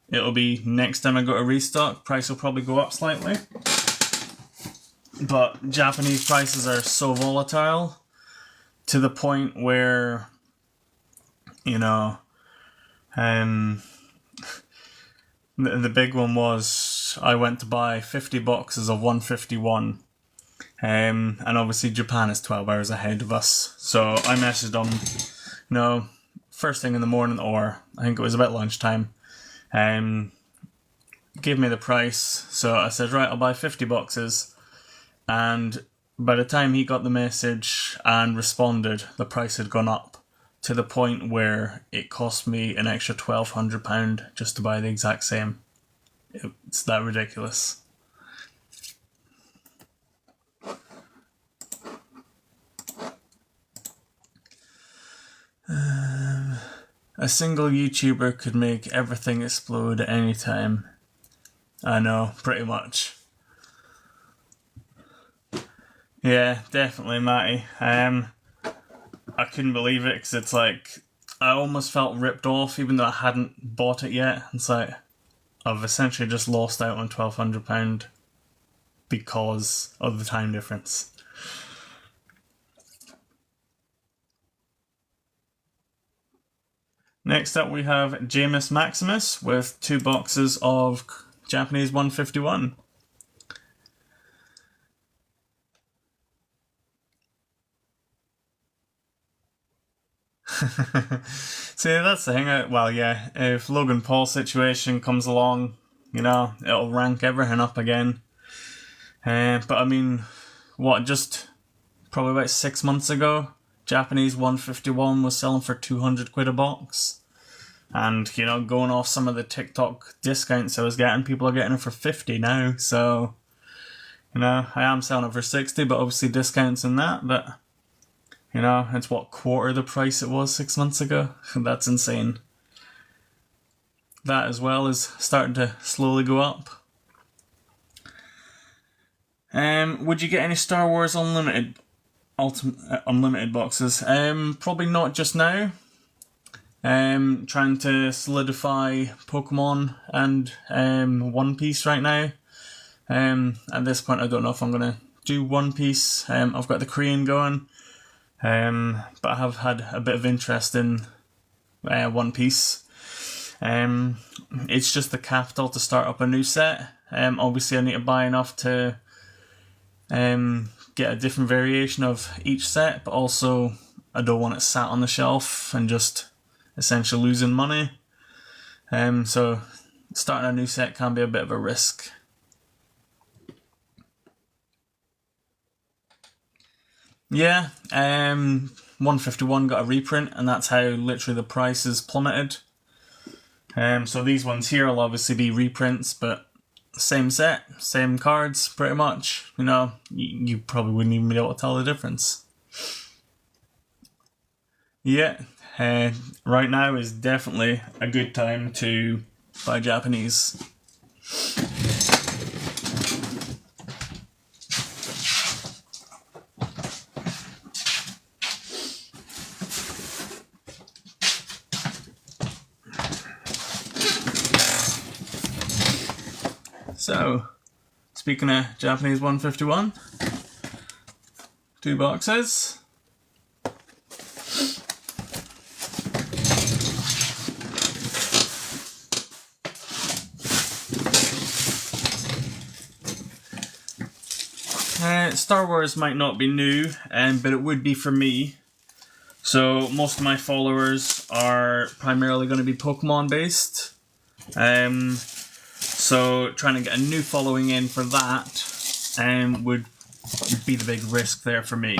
It'll be next time I go to restock, price will probably go up slightly. But Japanese prices are so volatile to the point where, you know, the big one was I went to buy 50 boxes of 151, and obviously Japan is 12 hours ahead of us. So I messaged them, you know, first thing in the morning, or I think it was about lunchtime, gave me the price. So I said, right, I'll buy 50 boxes. And by the time he got the message and responded, the price had gone up to the point where it cost me an extra £1,200 just to buy the exact same. It's that ridiculous. A single YouTuber could make everything explode at any time. I know, pretty much. Yeah, definitely, Matty. I couldn't believe it, because it's like, I almost felt ripped off even though I hadn't bought it yet. It's like, I've essentially just lost out on £1,200 because of the time difference. Next up we have Jameis Maximus with 2 boxes of Japanese 151. See, that's the thing. Well, yeah, if Logan Paul's situation comes along, you know, it'll rank everything up again. But I mean, what, just probably about 6 months ago, Japanese 151 was selling for 200 quid a box. And, you know, going off some of the TikTok discounts I was getting, people are getting it for 50 now. So, you know, I am selling it for 60, but obviously discounts and that, but, you know, it's what, quarter the price it was 6 months ago? That's insane. That as well is starting to slowly go up. Would you get any Star Wars Unlimited boxes? Probably not just now. Trying to solidify Pokemon and One Piece right now. At this point I don't know if I'm going to do One Piece. I've got the Korean going. But I have had a bit of interest in One Piece. It's just the capital to start up a new set. Obviously I need to buy enough to get a different variation of each set, but also I don't want it sat on the shelf and just essentially losing money. So starting a new set can be a bit of a risk. Yeah, 151 got a reprint, and that's how literally the price is plummeted. So these ones here will obviously be reprints, but same set, same cards, pretty much. You know, you probably wouldn't even be able to tell the difference. Yeah, right now is definitely a good time to buy Japanese. So, speaking of Japanese 151, 2 boxes. Star Wars might not be new, but it would be for me. So most of my followers are primarily going to be Pokemon based. So trying to get a new following in for that would be the big risk there for me.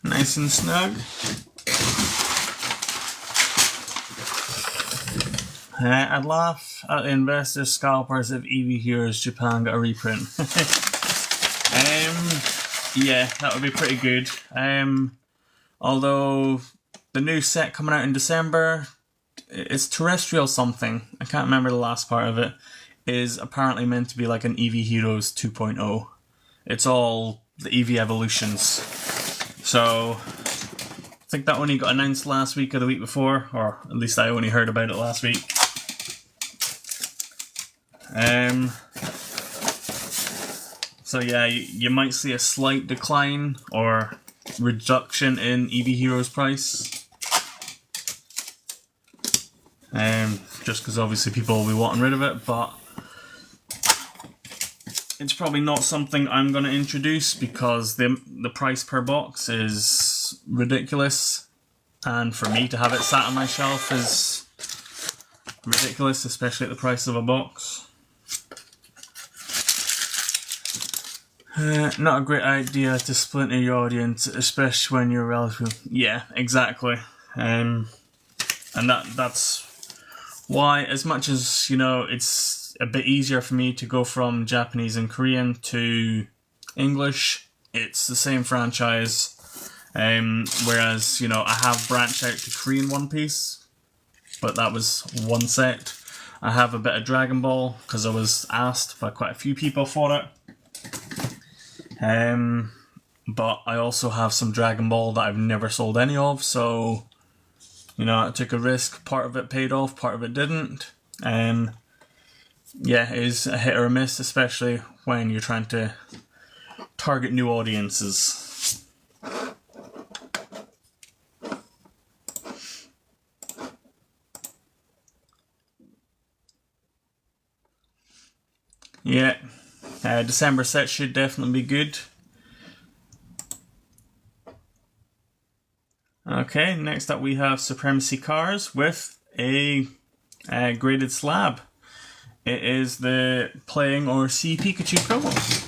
Nice and snug. I'd laugh at the investor scalpers if EV Heroes Japan got a reprint. Yeah, that would be pretty good. Although the new set coming out in December, it's terrestrial something. I can't remember the last part of it. Is apparently meant to be like an EV Heroes 2.0. It's all the EV evolutions. So I think that only got announced last week or the week before, or at least I only heard about it last week. So yeah, you might see a slight decline or reduction in EV Heroes price. Just because obviously people will be wanting rid of it, but it's probably not something I'm going to introduce because the price per box is ridiculous, and for me to have it sat on my shelf is ridiculous, especially at the price of a box. Not a great idea to splinter your audience, especially when you're relatively... Yeah, exactly. And that's why, as much as, you know, it's a bit easier for me to go from Japanese and Korean to English, it's the same franchise. Whereas, you know, I have branched out to Korean One Piece, but that was one set. I have a bit of Dragon Ball, because I was asked by quite a few people for it. But I also have some Dragon Ball that I've never sold any of, so, you know, I took a risk. Part of it paid off, part of it didn't. Yeah, it is a hit or a miss, especially when you're trying to target new audiences. Yeah, December set should definitely be good. Okay, next up we have Supremacy Cars with a graded slab. It is the Playing or See Pikachu promo.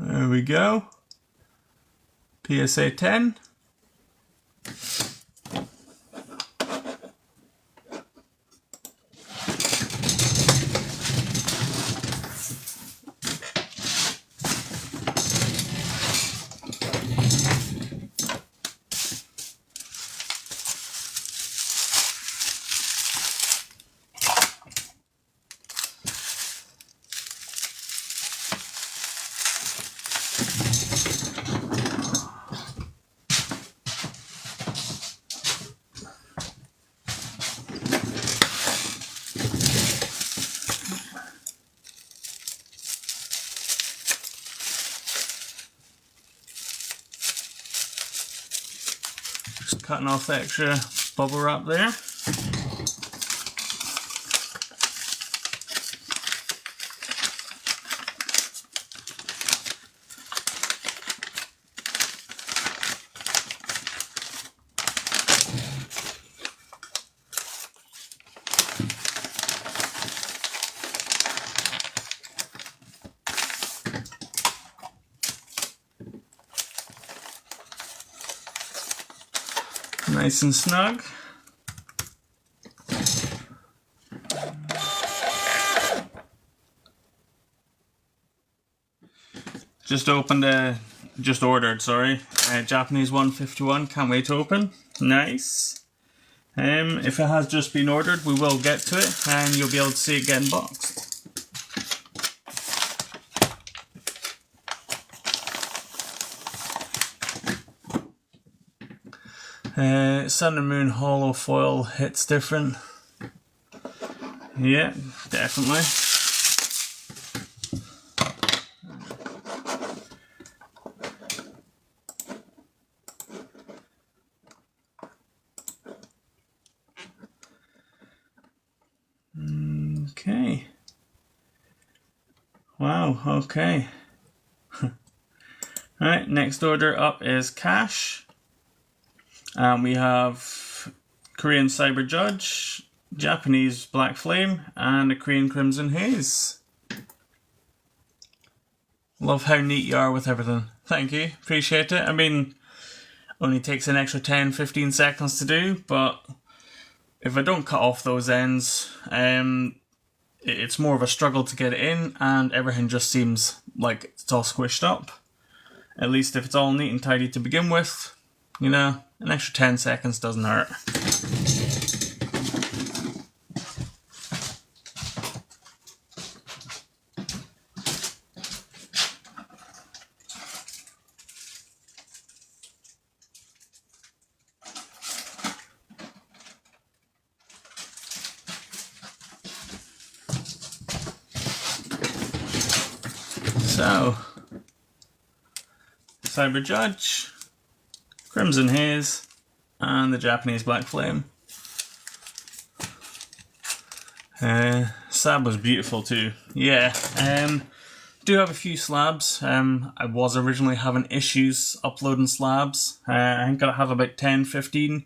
There we go. PSA 10. Just cutting off the extra bubble wrap there. Nice and snug. Just ordered, sorry. Japanese 151, can't wait to open. Nice. If it has just been ordered, we will get to it and you'll be able to see it getting boxed. Sun and Moon hollow foil hits different. Yeah, definitely. Okay. Wow, okay. Alright, next order up is Cash. We have Korean Cyber Judge, Japanese Black Flame, and a Korean Crimson Haze. Love how neat you are with everything. Thank you, appreciate it. I mean, only takes an extra 10-15 seconds to do, but if I don't cut off those ends, it's more of a struggle to get it in, and everything just seems like it's all squished up. At least if it's all neat and tidy to begin with, you know, an extra 10 seconds doesn't hurt. So, Cyber Judge, Crimson Haze, and the Japanese Black Flame. Slab was beautiful too. Yeah, do have a few slabs. I was originally having issues uploading slabs. I think I have about 10-15,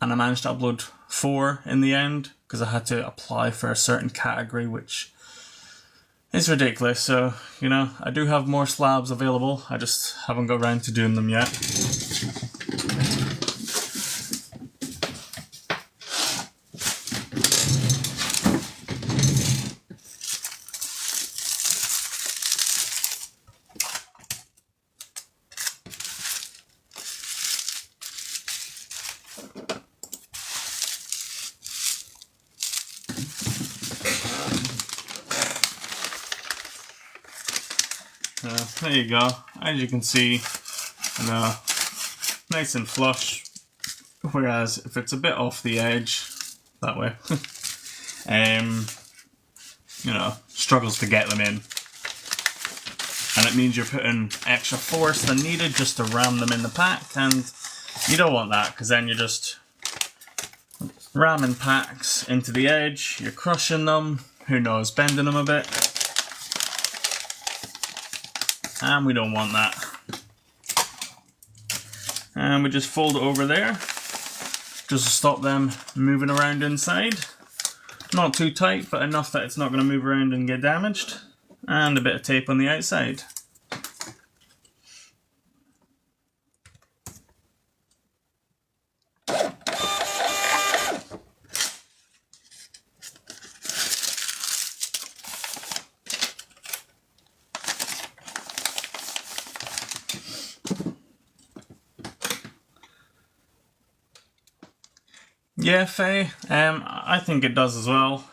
and I managed to upload 4 in the end because I had to apply for a certain category, which is ridiculous. So, you know, I do have more slabs available. I just haven't got around to doing them yet. There you go. As you can see, you know, nice and flush. Whereas if it's a bit off the edge, that way, you know, struggles to get them in. And it means you're putting extra force than needed just to ram them in the pack, and you don't want that because then you're just ramming packs into the edge, you're crushing them, who knows, bending them a bit. And we don't want that. And we just fold it over there, just to stop them moving around inside. Not too tight, but enough that it's not going to move around and get damaged. And a bit of tape on the outside. Yeah, Faye, I think it does as well.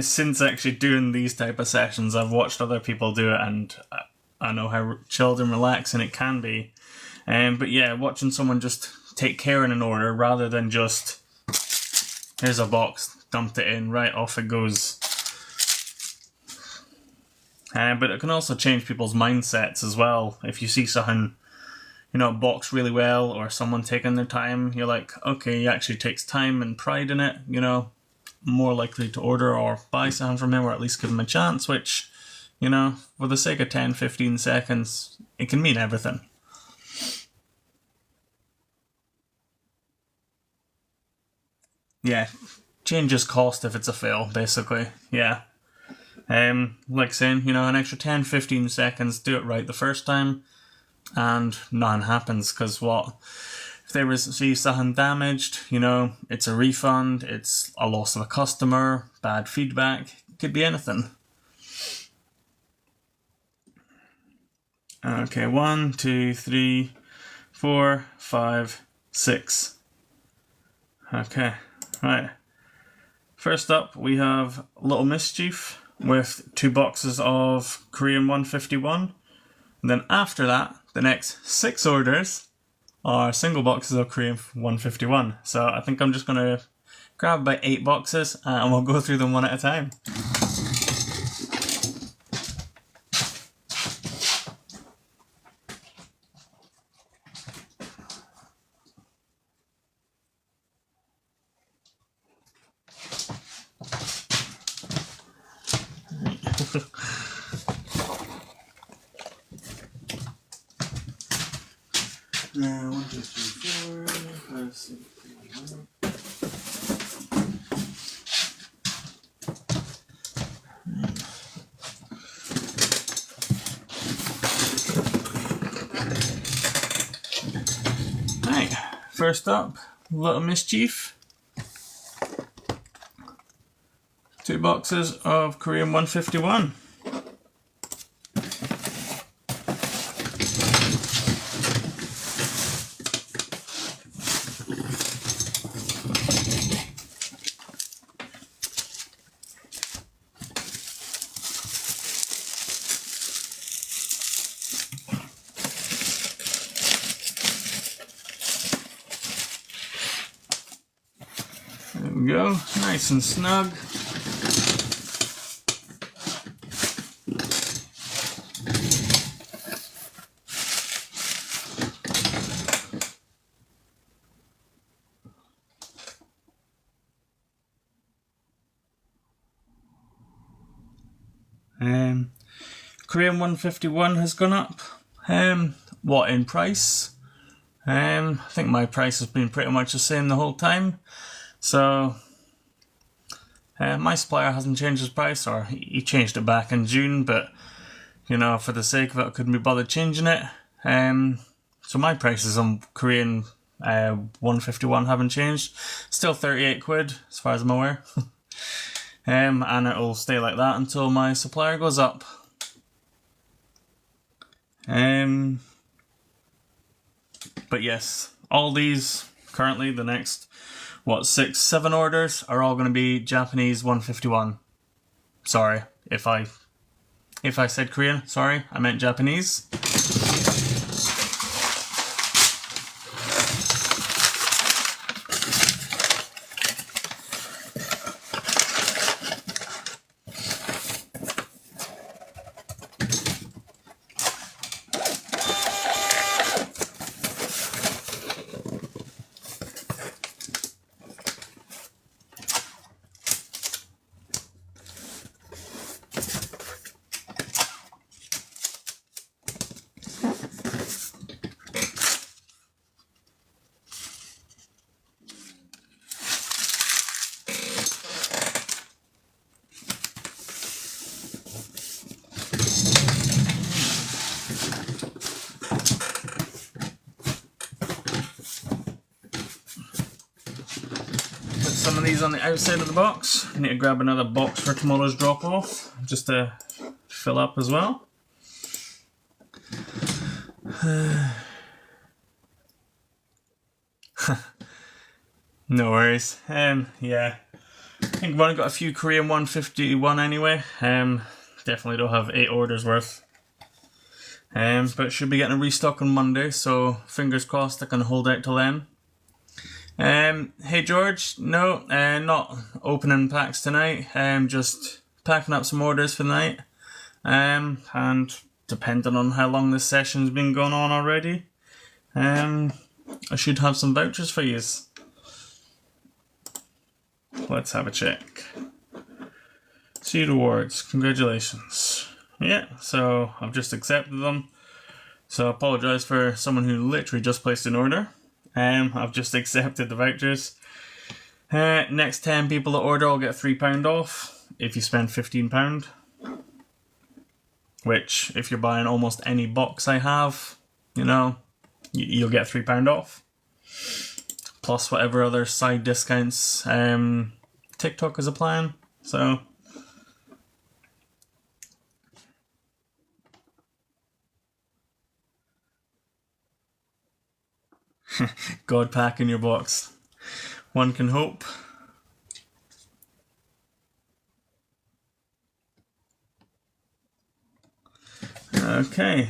Since actually doing these type of sessions, I've watched other people do it, and I know how chilled and relaxing it can be. But yeah, watching someone just take care in an order rather than just, here's a box, dumped it in, right, off it goes. But it can also change people's mindsets as well. If you see something, boxed really well, or someone taking their time, you're like, okay, he actually takes time and pride in it, more likely to order or buy something from him, or at least give him a chance, which, for the sake of 10-15 seconds, it can mean everything. Yeah, changes cost if it's a fail, basically. Yeah. Like saying, an extra 10-15 seconds, do it right the first time, and nothing happens, because if they receive something damaged, it's a refund, it's a loss of a customer, bad feedback, it could be anything. Okay, 1, 2, 3, 4, 5, 6. Okay, right. First up, we have Little Mischief with 2 boxes of Korean 151. And then after that, the next 6 orders are single boxes of Korean 151. So I think I'm just going to grab about 8 boxes and we'll go through them one at a time. Now, 1, 2, 3, 4, 5, 6, 7. Right, first up, Little Mischief. 2 boxes of Korean 151. There we go, nice and snug. Korean 151 has gone up. What in price? I think my price has been pretty much the same the whole time. So my supplier hasn't changed his price, or he changed it back in June, but for the sake of it, I couldn't be bothered changing it. So my prices on Korean 151 haven't changed. Still 38 quid as far as I'm aware. And it'll stay like that until my supplier goes up. But yes, all these currently, the next 6, 7 orders are all going to be Japanese 151. Sorry if I said Korean. Sorry, I meant Japanese. Some of these on the outside of the box. I need to grab another box for tomorrow's drop off, just to fill up as well. No worries. Yeah, I think I've only got a few Korean 151 anyway. Definitely don't have 8 orders worth. But should be getting a restock on Monday, so fingers crossed I can hold out till then. Hey George, no, not opening packs tonight. Just packing up some orders for the night. And depending on how long this session's been going on already, I should have some vouchers for you. Let's have a check. See rewards. Congratulations. Yeah, so I've just accepted them. So I apologise for someone who literally just placed an order. I've just accepted the vouchers. Next 10 people that order will get £3 off if you spend £15. Which, if you're buying almost any box I have, you know, you'll get £3 off. Plus whatever other side discounts TikTok is applying. So God pack in your box. One can hope. Okay.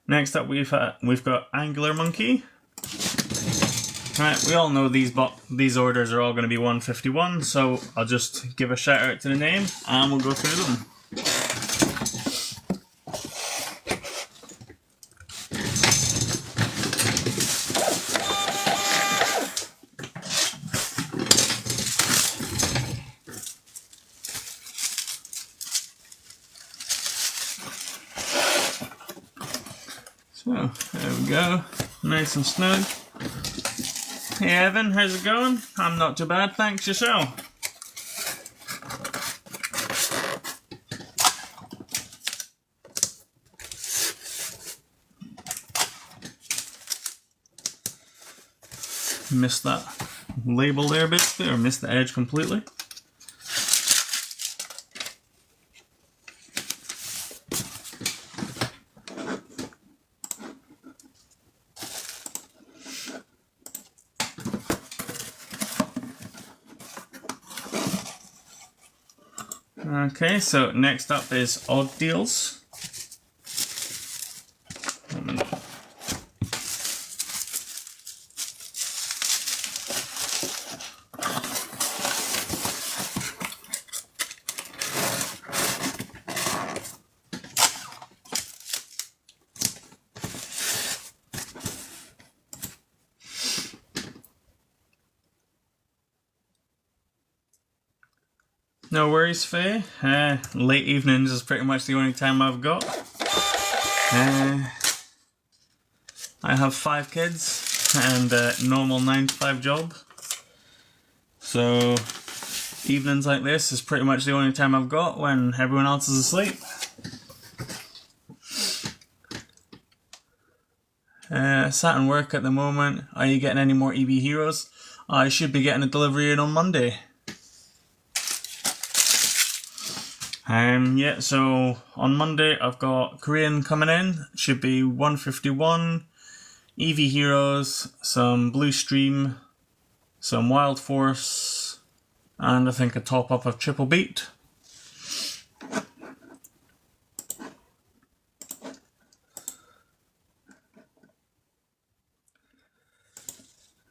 Next up we've got Angular Monkey. Right, we all know these orders are all going to be 151, so I'll just give a shout out to the name and we'll go through them. So, there we go, nice and snug. Hey Evan, how's it going? I'm not too bad, thanks. Yourself? Missed that label there basically, or missed the edge completely. Okay, so next up is Odd Deals. No worries, Faye. Late evenings is pretty much the only time I've got. I have 5 kids and a normal 9-to-5 job. So evenings like this is pretty much the only time I've got when everyone else is asleep. Sat in work at the moment. Are you getting any more EV Heroes? I should be getting a delivery in on Monday. Yeah, so on Monday I've got Korean coming in, should be 151, EV Heroes, some Blue Stream, some Wild Force, and I think a top up of Triple Beat.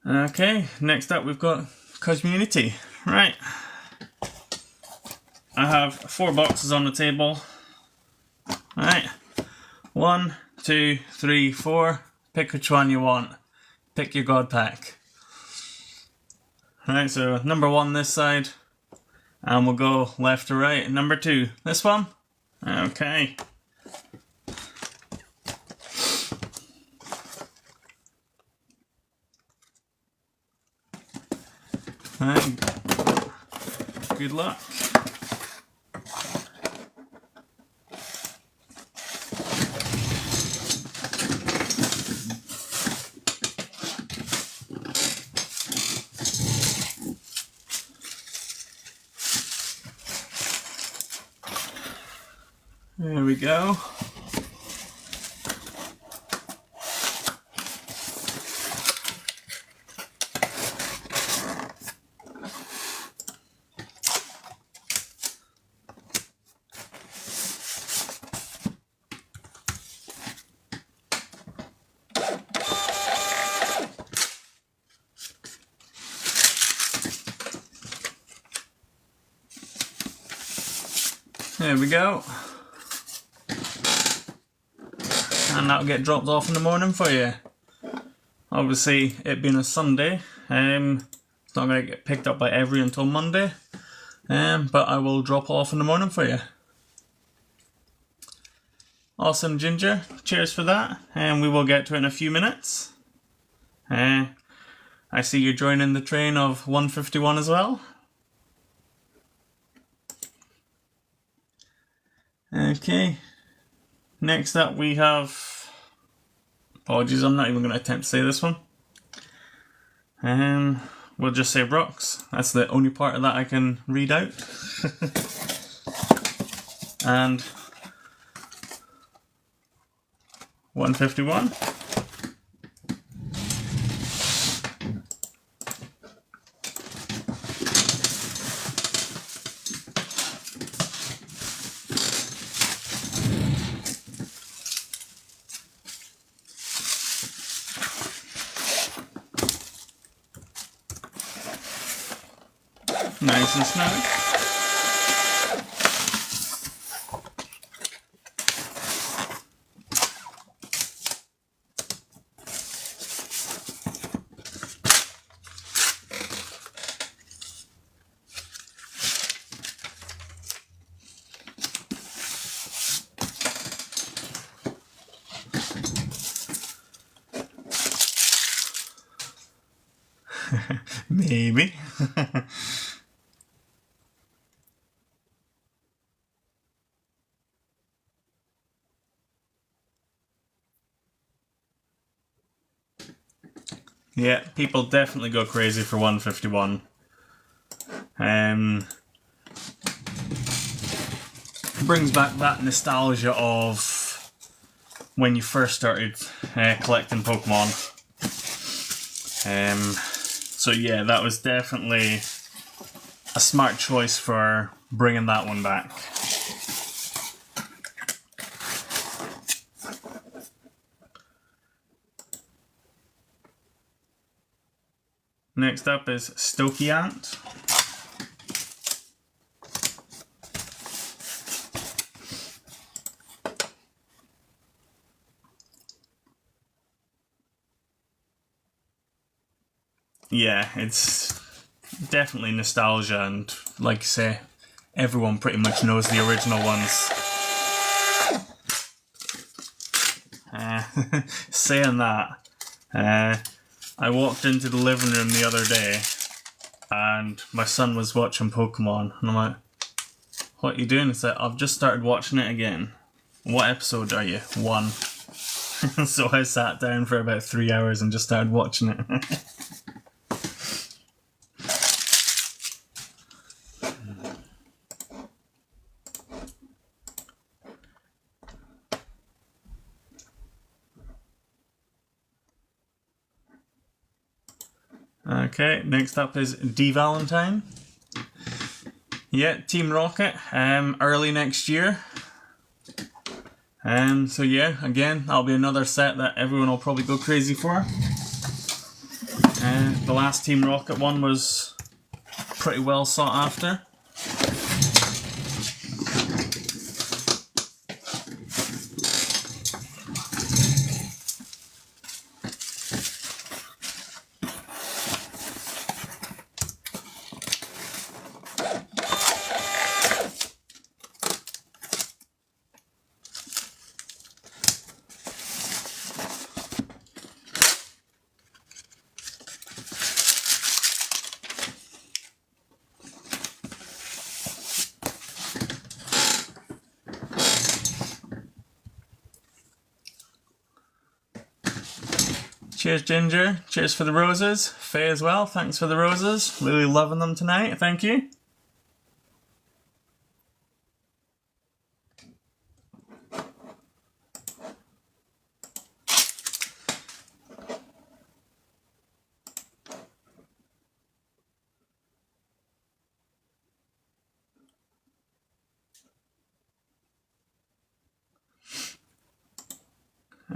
Okay, next up we've got Community. Right. I have 4 boxes on the table. Alright. 1, 2, 3, 4. Pick which one you want. Pick your God pack. Alright, so number 1 this side. And we'll go left to right. Number 2, this one. Okay. Alright. Good luck. There we go. There we go. and that'll get dropped off in the morning for you. Obviously, it being a Sunday, it's not going to get picked up by every until Monday, but I will drop off in the morning for you. Awesome, Ginger. Cheers for that, and we will get to it in a few minutes. I see you're joining the train of 151 as well. Okay. Next up we have... Apologies, I'm not even going to attempt to say this one. We'll just say Brooks. That's the only part of that I can read out. And 151. Nice and snug. Maybe. Yeah, people definitely go crazy for 151. Brings back that nostalgia of when you first started collecting Pokemon. So yeah, that was definitely a smart choice for bringing that one back. Next up is Stokiant. Yeah, it's definitely nostalgia, and like I say, everyone pretty much knows the original ones. Saying that, I walked into the living room the other day and my son was watching Pokemon, and I'm like, what are you doing? He said, I've just started watching it again. What episode are you? 1. So I sat down for about 3 hours and just started watching it. Okay, next up is D Valentine. Yeah, Team Rocket, early next year. So yeah, again, that'll be another set that everyone will probably go crazy for. The last Team Rocket one was pretty well sought after. Cheers, Ginger. Cheers for the roses. Faye as well. Thanks for the roses. Really loving them tonight. Thank you.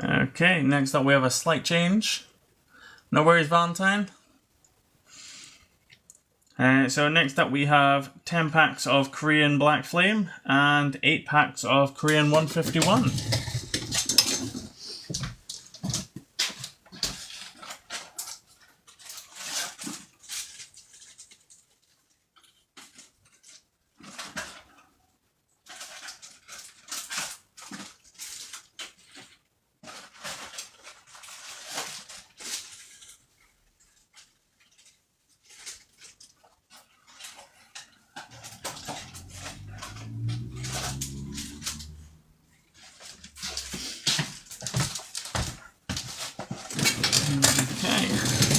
Okay, next up we have a slight change. No worries, Valentine. So next up we have 10 packs of Korean Black Flame and 8 packs of Korean 151.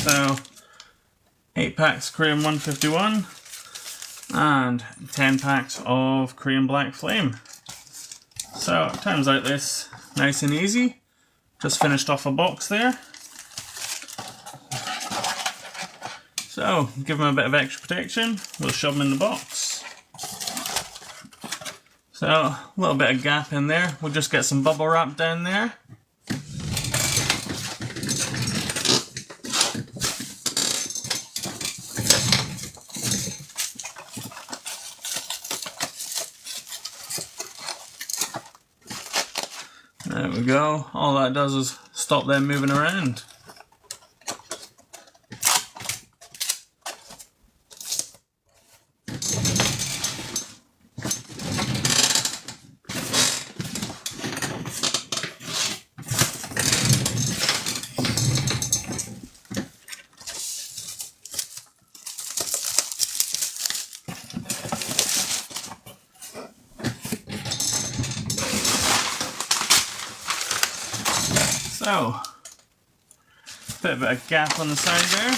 So 8 packs Korean 151 and 10 packs of Korean Black Flame. So it turns out this nice and easy. Just finished off a box there. So give them a bit of extra protection. We'll shove them in the box. So a little bit of gap in there. We'll just get some bubble wrap down there. There we go. All that does is stop them moving around. So, bit of a gap on the side there.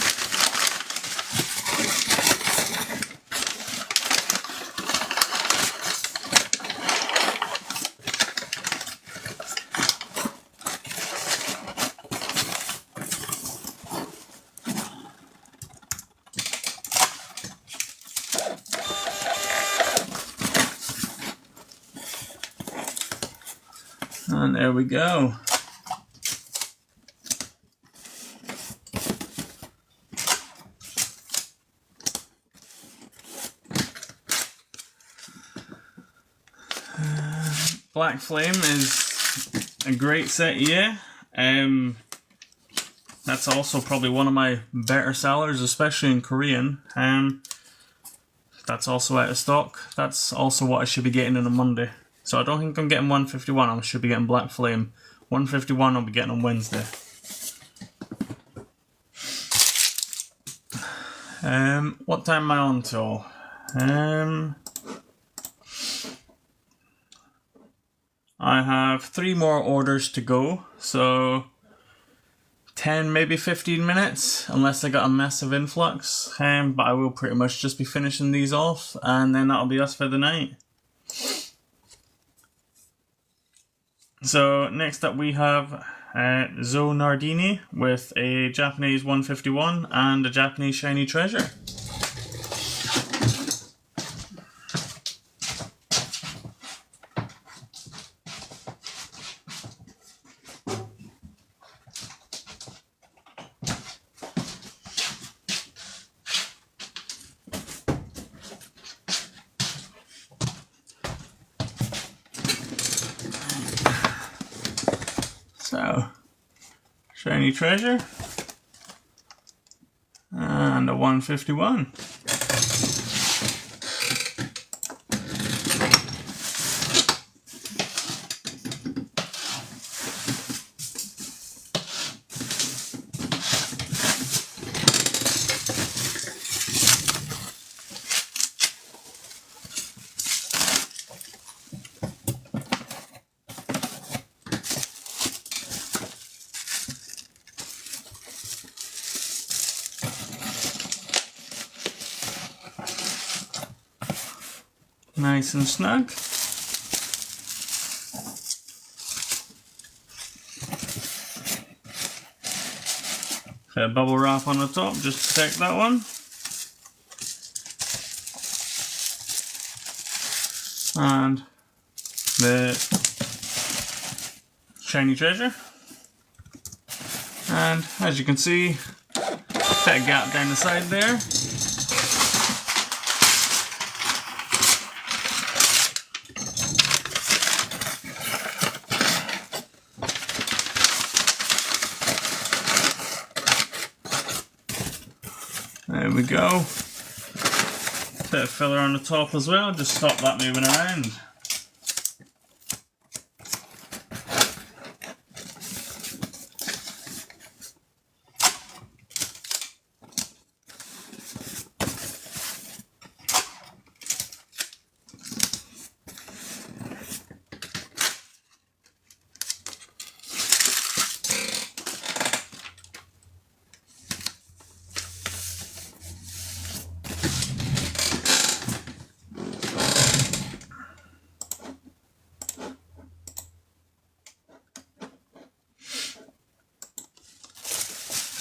And there we go. Black Flame is a great set, yeah. That's also probably one of my better sellers, especially in Korean. That's also out of stock. That's also what I should be getting on a Monday. So I don't think I'm getting 151, I should be getting Black Flame. 151 I'll be getting on Wednesday. What time am I on till? I have 3 more orders to go, so 10, maybe 15 minutes, unless I got a massive influx. But I will pretty much just be finishing these off, and then that'll be us for the night. So next up we have Zoe Nardini with a Japanese 151 and a Japanese Shiny Treasure. So, Shiny Treasure and a 151. Nice and snug. Bit of bubble wrap on the top just to protect that one. And the Shiny Treasure. And as you can see, bit of gap down the side there. There we go. Bit of filler on the top as well, just stop that moving around.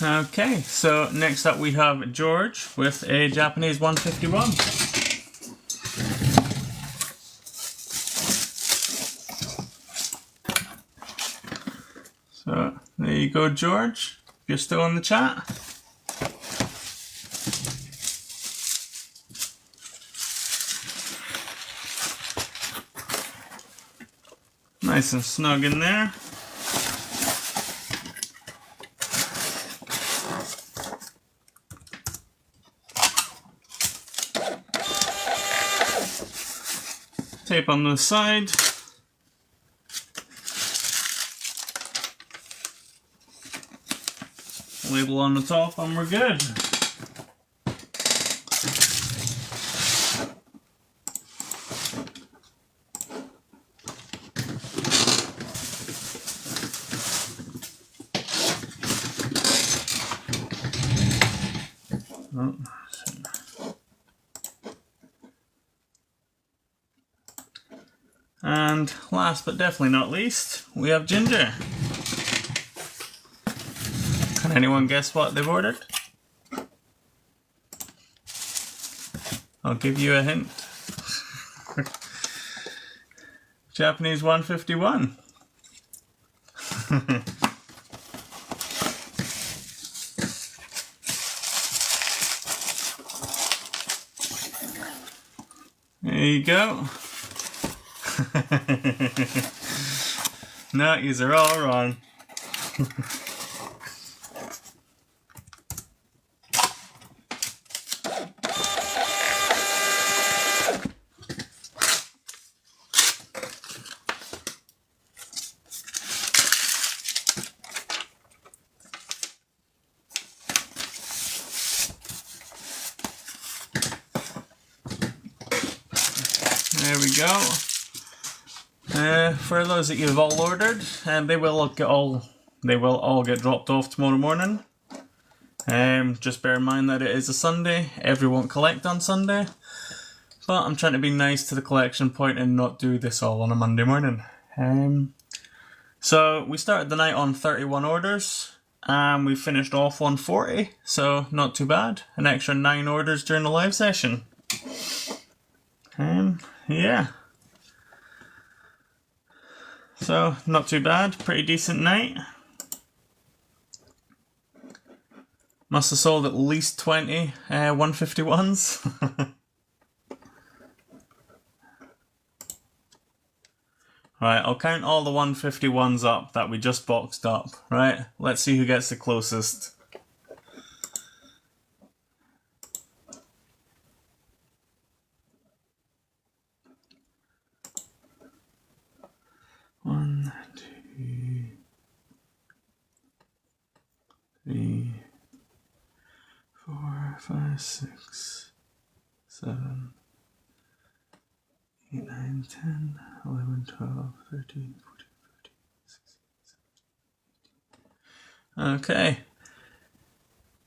Okay, so next up we have George with a Japanese 151. So there you go, George, if you're still in the chat. Nice and snug in there. Tape on the side. Label on the top, and we're good. And last but definitely not least, we have Ginger. Can anyone guess what they've ordered? I'll give you a hint. Japanese 151. There you go. No, these are all wrong. There we go. For those that you've all ordered, they will all get dropped off tomorrow morning. Just bear in mind that it is a Sunday. Everyone won't collect on Sunday, but I'm trying to be nice to the collection point and not do this all on a Monday morning. So we started the night on 31 orders, and we finished off on 40. So not too bad. An extra 9 orders during the live session. Yeah. So, not too bad, pretty decent night. Must have sold at least 20 151s. Right, I'll count all the 151s up that we just boxed up, right? Let's see who gets the closest. One, two, three, 4, 5, 6, 7, 8, 9, 10, 11, 12, 13, 14, 15, 16, 17, 18. Okay.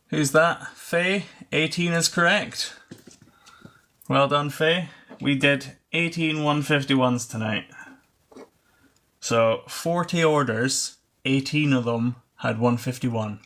Who's that? Faye? 18 is correct. Well done, Faye. We did 18 151s tonight. So 40 orders, 18 of them had 151.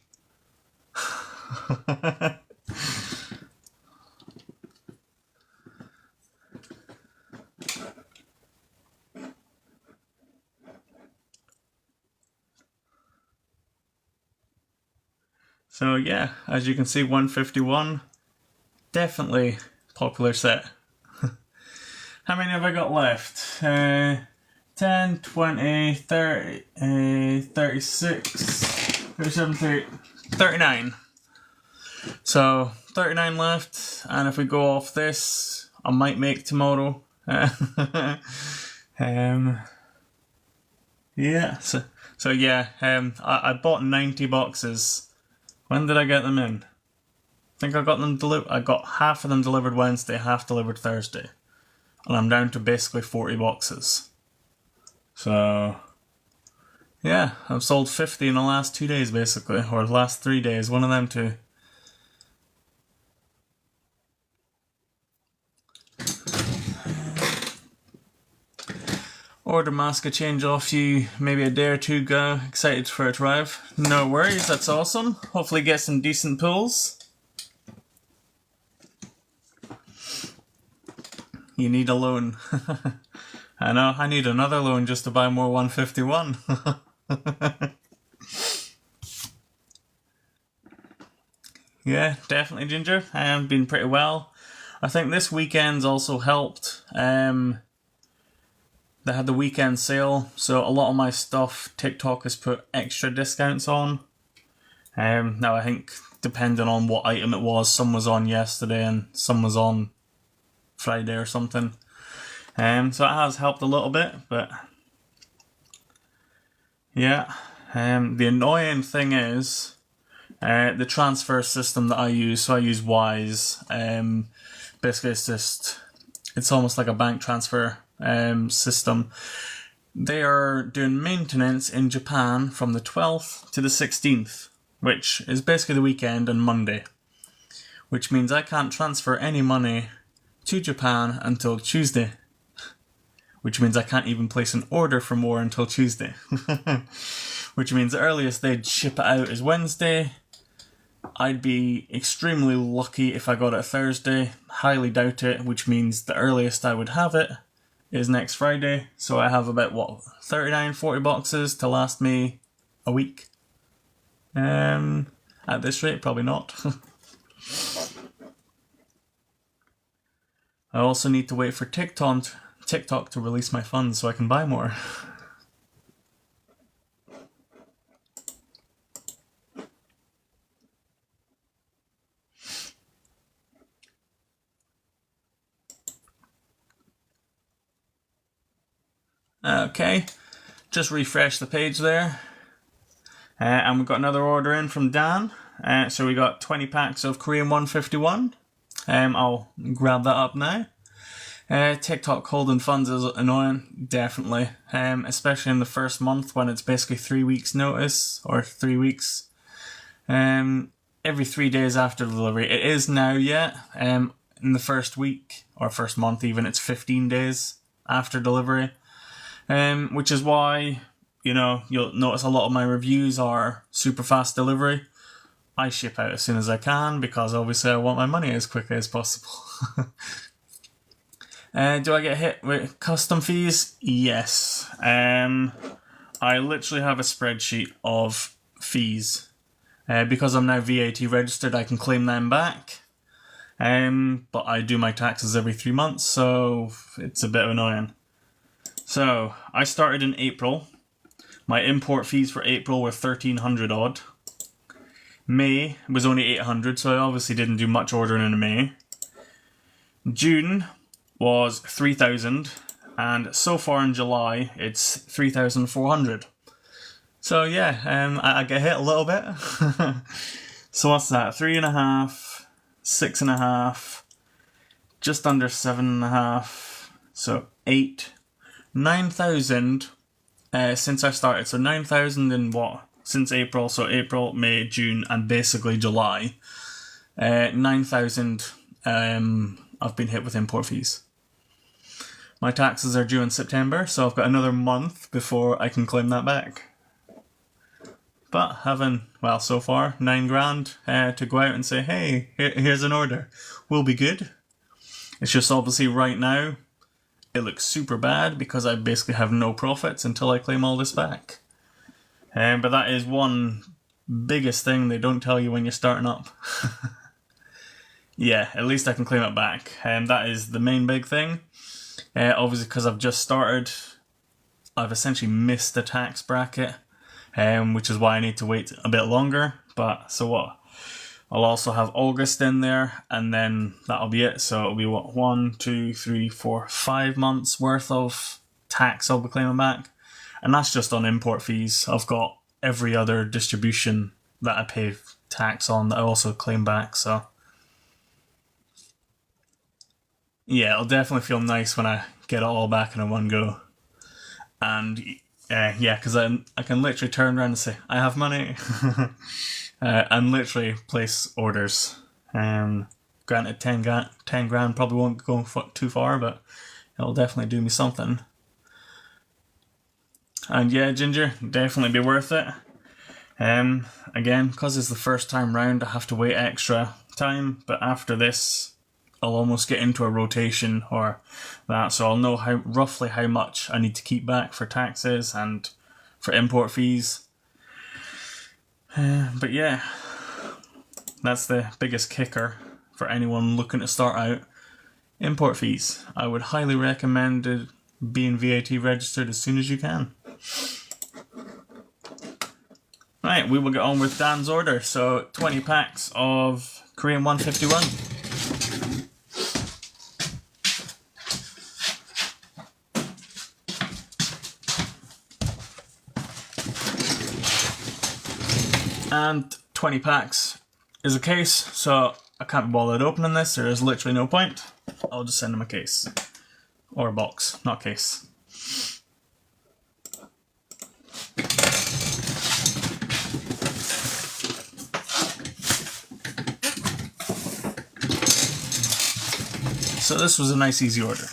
So yeah, as you can see, 151, definitely popular set. How many have I got left? 10, 20, 30, 36, 37, 30, 39. So 39 left, and if we go off this, I might make tomorrow. Yeah, so yeah, I bought 90 boxes. When did I get them in? I think I got them I got half of them delivered Wednesday, half delivered Thursday. And I'm down to basically 40 boxes. So, yeah, I've sold 50 in the last 2 days, basically, or the last 3 days, one of them two. order mask change off you maybe a day or two ago. Excited for it to arrive. No worries, that's awesome. Hopefully get some decent pulls. You need a loan. I know, I need another loan just to buy more 151. Yeah, definitely, Ginger. I have been pretty well. I think this weekend's also helped. They had the weekend sale, so a lot of my stuff TikTok has put extra discounts on. Now I think depending on what item it was, some was on yesterday and some was on Friday or something. So it has helped a little bit, but yeah. The annoying thing is the transfer system that I use. So I use Wise. Basically, it's almost like a bank transfer system. They are doing maintenance in Japan from the 12th to the 16th, which is basically the weekend and Monday, which means I can't transfer any money to Japan until Tuesday, which means I can't even place an order for more until Tuesday, which means the earliest they'd ship it out is Wednesday. I'd be extremely lucky if I got it Thursday, highly doubt it, which means the earliest I would have it is next Friday. So I have about 39, 40 boxes to last me a week. At this rate, probably not. I also need to wait for TikTok to release my funds so I can buy more. Okay, just refresh the page there. And we've got another order in from Dan. So we got 20 packs of Korean 151. I'll grab that up now. TikTok holding funds is annoying, definitely. Especially in the first month when it's basically 3 weeks notice, or 3 weeks. Every 3 days after delivery. It is now yet. In the first week, or first month even, it's 15 days after delivery. Which is why, you'll notice a lot of my reviews are super fast delivery. I ship out as soon as I can because obviously I want my money as quickly as possible. Do I get hit with custom fees? Yes. I literally have a spreadsheet of fees. Because I'm now VAT registered, I can claim them back. But I do my taxes every 3 months, so it's a bit annoying. So, I started in April. My import fees for April were 1,300 odd. May was only 800, so I obviously didn't do much ordering in May. June was 3,000, and so far in July it's 3,400. So yeah, I get hit a little bit. So what's that? 3.5, 6.5, just under 7.5, so 8. 9,000 since I started. So 9,000 in since April. So April, May, June, and basically July. 9,000 I've been hit with import fees. My taxes are due in September, so I've got another month before I can claim that back. But having, so far, 9 grand to go out and say, hey, here's an order, will be good. It's just obviously right now, it looks super bad because I basically have no profits until I claim all this back. But that is one biggest thing they don't tell you when you're starting up. Yeah, at least I can claim it back. That is the main big thing. Obviously because I've just started, I've essentially missed the tax bracket, which is why I need to wait a bit longer. But so what? I'll also have August in there, and then that'll be it. So it'll be 1, 2, 3, 4, 5 months worth of tax I'll be claiming back. And that's just on import fees. I've got every other distribution that I pay tax on that I also claim back. So yeah, it'll definitely feel nice when I get it all back in one go. And yeah, because I can literally turn around and say, I have money. And literally place orders. Granted, 10 grand probably won't go too far, but it'll definitely do me something. And yeah, Ginger, definitely be worth it. Again, because it's the first time round, I have to wait extra time, but after this, I'll almost get into a rotation or that, so I'll know roughly how much I need to keep back for taxes and for import fees. But yeah, that's the biggest kicker for anyone looking to start out. Import fees. I would highly recommend it being VAT registered as soon as you can. Right, we will get on with Dan's order. So 20 packs of Korean 151. And 20 packs is a case, so I can't be bothered opening this. There is literally no point. I'll just send them a case. Or a box, not case. So this was a nice easy order.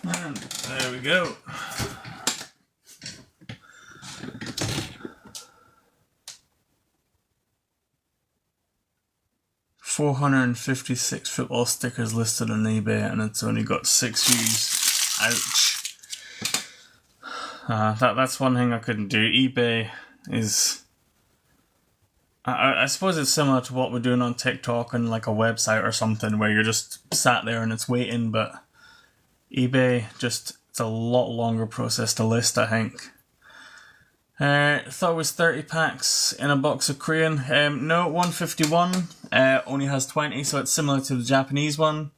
And there we go. $456 football stickers listed on eBay, and it's only got 6 views. Ouch. That's one thing I couldn't do. eBay is... I suppose it's similar to what we're doing on TikTok and like a website or something where you're just sat there and it's waiting, but eBay, it's a lot longer process to list, I think. Thought it was 30 packs in a box of Korean. No, 151 only has 20, so it's similar to the Japanese one.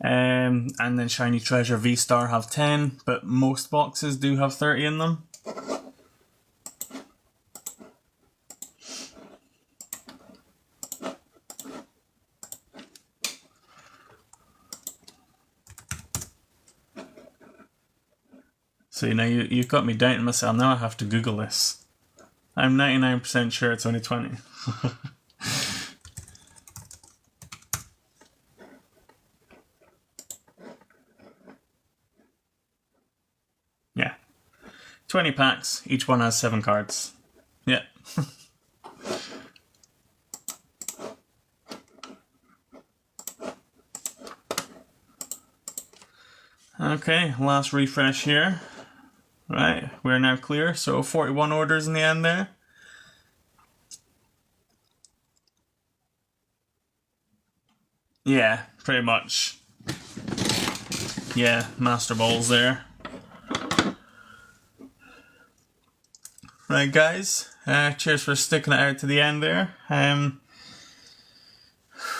And then Shiny Treasure V-Star have 10, but most boxes do have 30 in them. So you've got me doubting myself. Now I have to Google this. I'm 99% sure it's only 20. Yeah. 20 packs, each one has 7 cards. Yeah. Okay, last refresh here. Right, we're now clear, so 41 orders in the end there. Yeah, pretty much. Yeah, Master Balls there. Right guys, cheers for sticking it out to the end there.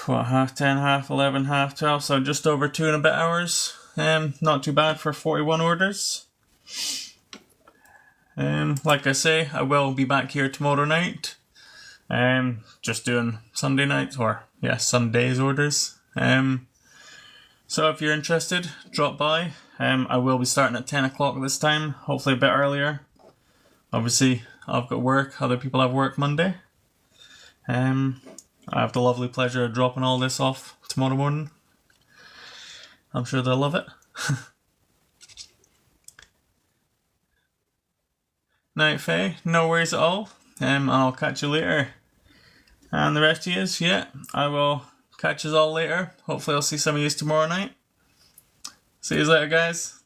What, half 10, half 11, half 12, so just over 2 and a bit hours. Not too bad for 41 orders. Like I say, I will be back here tomorrow night. Just doing Sunday nights, or yeah, Sunday's orders. So if you're interested, drop by. I will be starting at 10 o'clock this time, hopefully a bit earlier. Obviously, I've got work, other people have work Monday. I have the lovely pleasure of dropping all this off tomorrow morning. I'm sure they'll love it. Night Faye, no worries at all. I'll catch you later. And the rest of you, yeah, I will catch you all later. Hopefully I'll see some of you tomorrow night. See you later, guys.